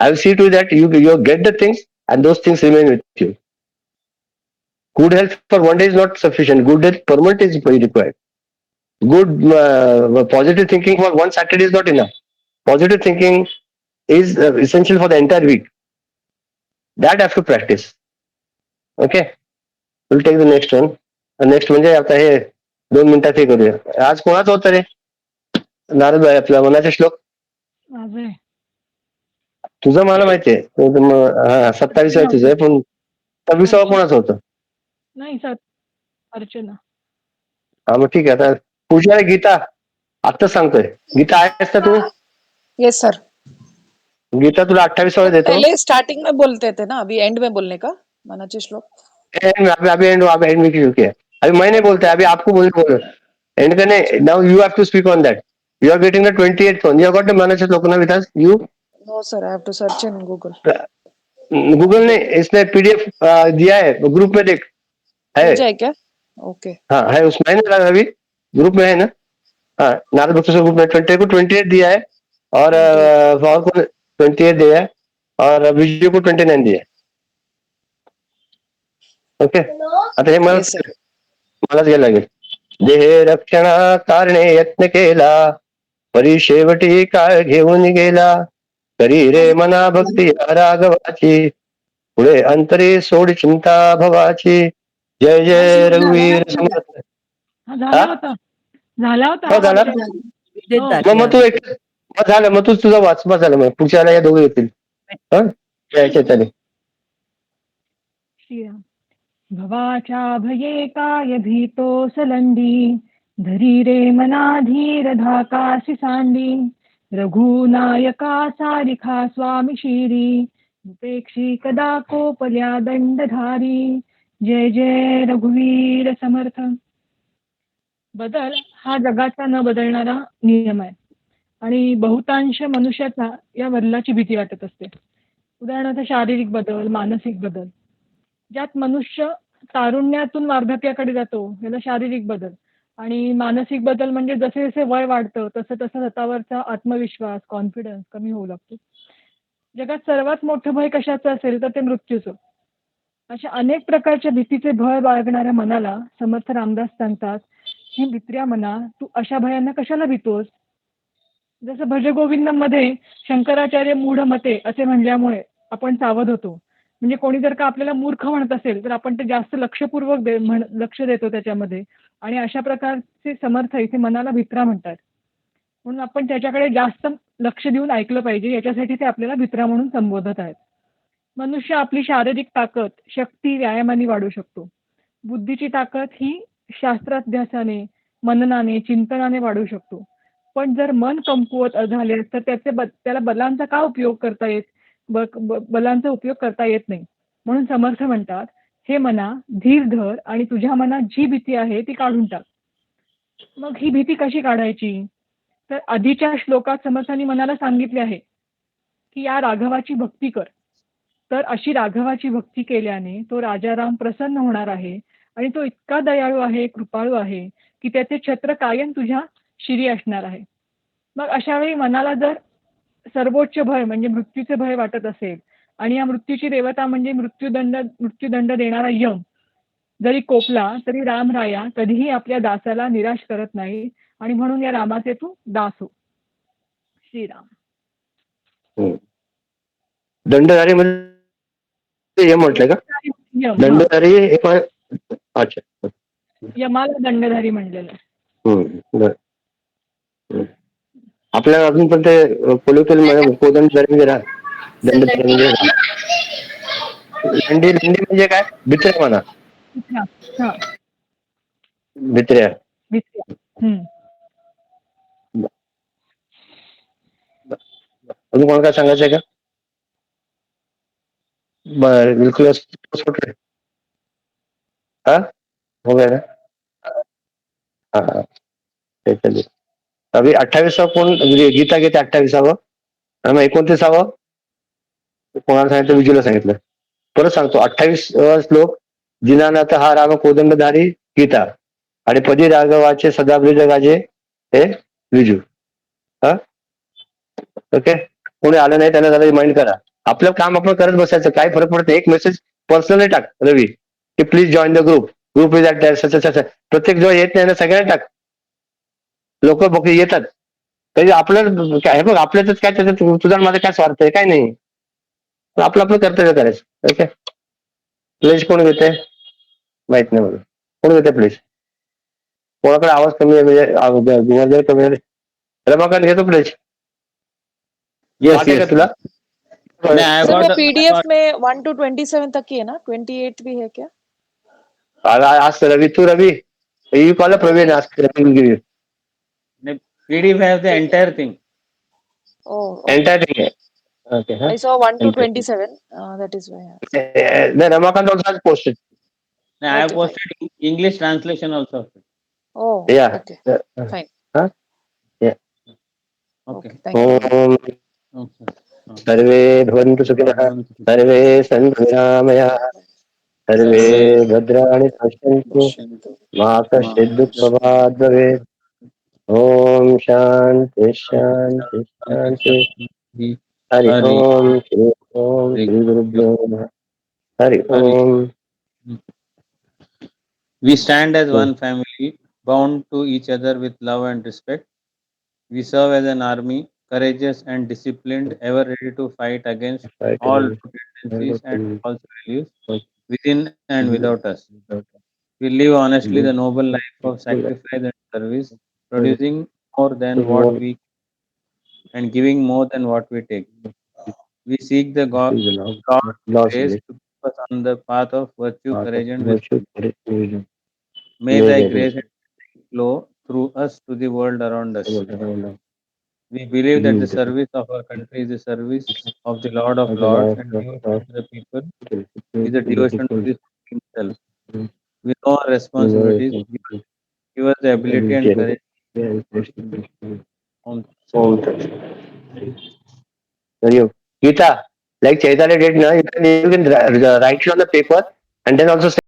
A: I will see to that you get the things and those things remain with you. Good health for one day is not sufficient. Good health permanent is required. Good positive thinking for one Saturday is not enough. Positive thinking is essential for the entire week. That I have to practice. Okay, we'll take the next one. Next म्हणजे आता हे 2 मिनिटात हे करूया. आज कोणाचं होतं रे? नारद भाई आपला मनाचे श्लोक.
F: माझं आहे.
A: तुझं मला माहितीये, 27 आहे तुझं, पण 26 कोणाचं होतं?
F: नाही अर्चना.
A: हा मग ठीक आहे. आता पूजा गीता आता सांगतोय. गीता आहेस का तू?
G: Yes sir.
A: गीता तुला 28 देतो.
G: पहले स्टार्टिंग में बोलते थे ना, अभी एंड में बोलने का मनाचे श्लोक.
A: अभी एंड में क्यों है? अभी मैं नहीं बोलता, अभी आपको बोल एंड करने. Now you have to speak on that. You are getting the 28th one. You have got the manager श्लोक ना Vikas? You?
G: No sir, I have to search in Google.
A: Google ने इसने पीडीएफ दिया है, ग्रुप में देख है
G: क्या? ओके.
A: हाँ है, उसमें है ना, अभी ग्रुप में है ना. हाँ, नारद भक्त ग्रुप में 28 दिया है, और 28 दिया है, और विजय को 29 दिया है. ओके, आता हे मलाच घ्यायला लागेल. देह रक्षणा कारणे यत्न केला, परी शेवटी काळ घेऊन गेला. तरी रे मना भक्ती राघवाची, पुढे अंतरी सोड चिंता भवाची. जय जय रघुवीर समर्थ.
F: झाला होता.
A: मग तू एक झालं, मग तू तुझा वाच झालं, मग पुढच्याला या दोघे येतील. चैतन्य.
F: श्रीराम. भवाच्या भये काय भीतो सलंडी, धरी रे मना धीर धाकासी सांडी. रघुनायका सारिखा स्वामी शिरी, उपेक्षी कदा कोपल्या दंडधारी. जय जय रघुवीर समर्थ. बदल हा जगाचा न बदलणारा नियम आहे, आणि बहुतांश मनुष्याचा या बदलाची भीती वाटत असते. उदाहरणार्थ शारीरिक बदल, मानसिक बदल. ज्यात मनुष्य तारुण्यातून वार्धक्याकडे जातो याला शारीरिक बदल, आणि मानसिक बदल म्हणजे जसे जसे वय वाढतं तसं तसं स्वतःवरचा आत्मविश्वास, कॉन्फिडन्स कमी होऊ लागतो. जगात सर्वात मोठं भय कशाचं असेल तर ते मृत्यूचं. अशा अनेक प्रकारच्या भीतीचे भय बाळगणाऱ्या मनाला समर्थ रामदास सांगतात, हे भित्र्या मना, तू अशा भयांना कशाला भीतोस? जसं भजगोविंदम मध्ये शंकराचार्य मूढ मते असे म्हणल्यामुळे आपण सावध होतो. म्हणजे कोणी जर का आपल्याला मूर्ख म्हणत असेल तर आपण ते जास्त लक्षपूर्वक लक्ष देतो त्याच्यामध्ये, आणि अशा प्रकारचे समर्थ इथे मनाला भित्रा म्हणतात. म्हणून आपण त्याच्याकडे जास्त लक्ष देऊन ऐकलं पाहिजे, याच्यासाठी ते आपल्याला भित्रा म्हणून संबोधत आहेत. मनुष्य आपली शारीरिक ताकद, शक्ती व्यायामाने वाढू शकतो. बुद्धीची ताकद ही शास्त्राभ्यासाने, मननाने, चिंतनाने वाढू शकतो. पण जर मन कमकुवत झाले तर त्याला बलांचा का उपयोग करता येत बलांचा उपयोग करता येत नाही. म्हणून समर्थ म्हणतात, हे मना धीर धर आणि तुझ्या मनात जी भीती आहे ती काढून टाक. मग ही भीती कशी काढायची? तर आधीच्या श्लोकात समर्थांनी मनाला सांगितले आहे की या राघवाची भक्ती कर. तर अशी राघवाची भक्ती केल्याने तो राजाराम प्रसन्न होणार आहे, आणि तो इतका दयाळू आहे, कृपाळू आहे की त्याचे छत्र कायम तुझ्या शिरी असणार आहे. मग अशा वेळी मनाला जर सर्वोच्च भय म्हणजे मृत्यूचे भय वाटत असेल, आणि या मृत्यूची देवता म्हणजे मृत्यूदंड देणारा यम जरी कोपला तरी रामराया कधीही आपल्या दासाला निराश करत नाही, आणि म्हणून या रामाचे तू दास हो. श्रीराम.
A: दंडधारी म्हणजे यम म्हटलं का? दंडधारी. अच्छा,
F: यमाला दंडधारी म्हणलेलं आहे.
A: आपल्याला अजून पण ते पोलिटिकल मध्ये कोदंड दरंगे राहा,
B: Sir,
A: दंड
B: let
A: दरंगे राहा. लंडी लंडी म्हणजे काय? भित्र्या म्हणा,
F: अच्छा. हा.
A: भित्र्या.
F: भित्र्या. हम्म.
A: अजून कोण काय सांगायचं आहे का? बरं, बिलकुल. हा, हो गया ना. हाँ हाँ, ते चलिए. अभी 28वां कोण गीता घेते? 28वां मग 29वां कोणाला सांगितलं? विजूला सांगितलं. परत सांगतो, 28 श्लोक. जिनानाथ हा राम कोदंडधारी गीता, आणि पदी राघवाचे सदाब्रिज गाजे हे विजू. हा, ओके. कोणी आलं नाही त्यांना जरा रिमाइंड करा. आपलं काम आपण करत बसायचं, काय फरक पडत. एक मेसेज पर्सनली टाक रवी, की please join the group, group is at. प्रत्येक जो येत नाही ना सगळ्यांना टाक. लोक बघ येतात तरी आपलं काय बघ, आपल्यातच काय त्याच्यात तुझा माझा काय स्वार्थ आहे? काय नाही. आपलं आपलं कर्तव्य करायचं. ओके. प्लेस कोण घेते माहित नाही मला, कोण घेते प्लेस? कोणाकडे आवाज कमी आहे म्हणजे कमी आहे? रमाकांत घेतो प्लेस?
E: Yes,
A: वाट आहे का
E: yes.
A: तुला?
E: नहीं, I
G: सर वो
E: got.
G: पीडीएफ में 1 to 27 तक की है ना, 28 भी है क्या?
A: आज रवी, तू रवी यू कॉल प्रवीण, आज रवी will give you
E: PDF has the entire thing.
G: Oh, okay.
A: entire thing है. Okay, हाँ.
G: I saw 1 to
A: Entire.
G: 27. That is why.
A: नहीं, Ramakant also has posted.
E: I have
G: Okay, fine.
E: posted English translation also.
G: Oh,
A: Yeah.
G: okay, fine.
A: हाँ. Yeah.
E: Okay.
G: Okay, thank you.
A: Om
E: Okay.
A: सर्वे भवन्तु सुखिनः, सर्वे सन्तु निरामयाः, सर्वे भद्राणि पश्यन्तु,
G: पश्यन्तु
A: मा कश्चित्
G: मा
A: दुःखभाग् भवेत्. ओम शांति शांति शांति. हरि ओम. श्री ओम श्री गुरुभ्यो नमः. हरि ओम.
E: We stand as one family, bound to each other with love and respect. We serve as an army, courageous and disciplined, ever ready to fight against all true tendencies and false values within and without us. We live honestly the noble life of sacrifice and service, producing more than what we and giving more than what we take. We seek the God's grace to keep us on the path of virtue, courage, and wisdom. May Thy grace and blessing flow through us to the world around us. We believe that the service of our country is the service of the Lord of Lords, and devotion to the people is a devotion to the Supreme Self. We know our responsibilities. Give us the ability and courage. Om
A: ओम तत्सत. Gita, like Chaitanya did, you can write it on the paper and then also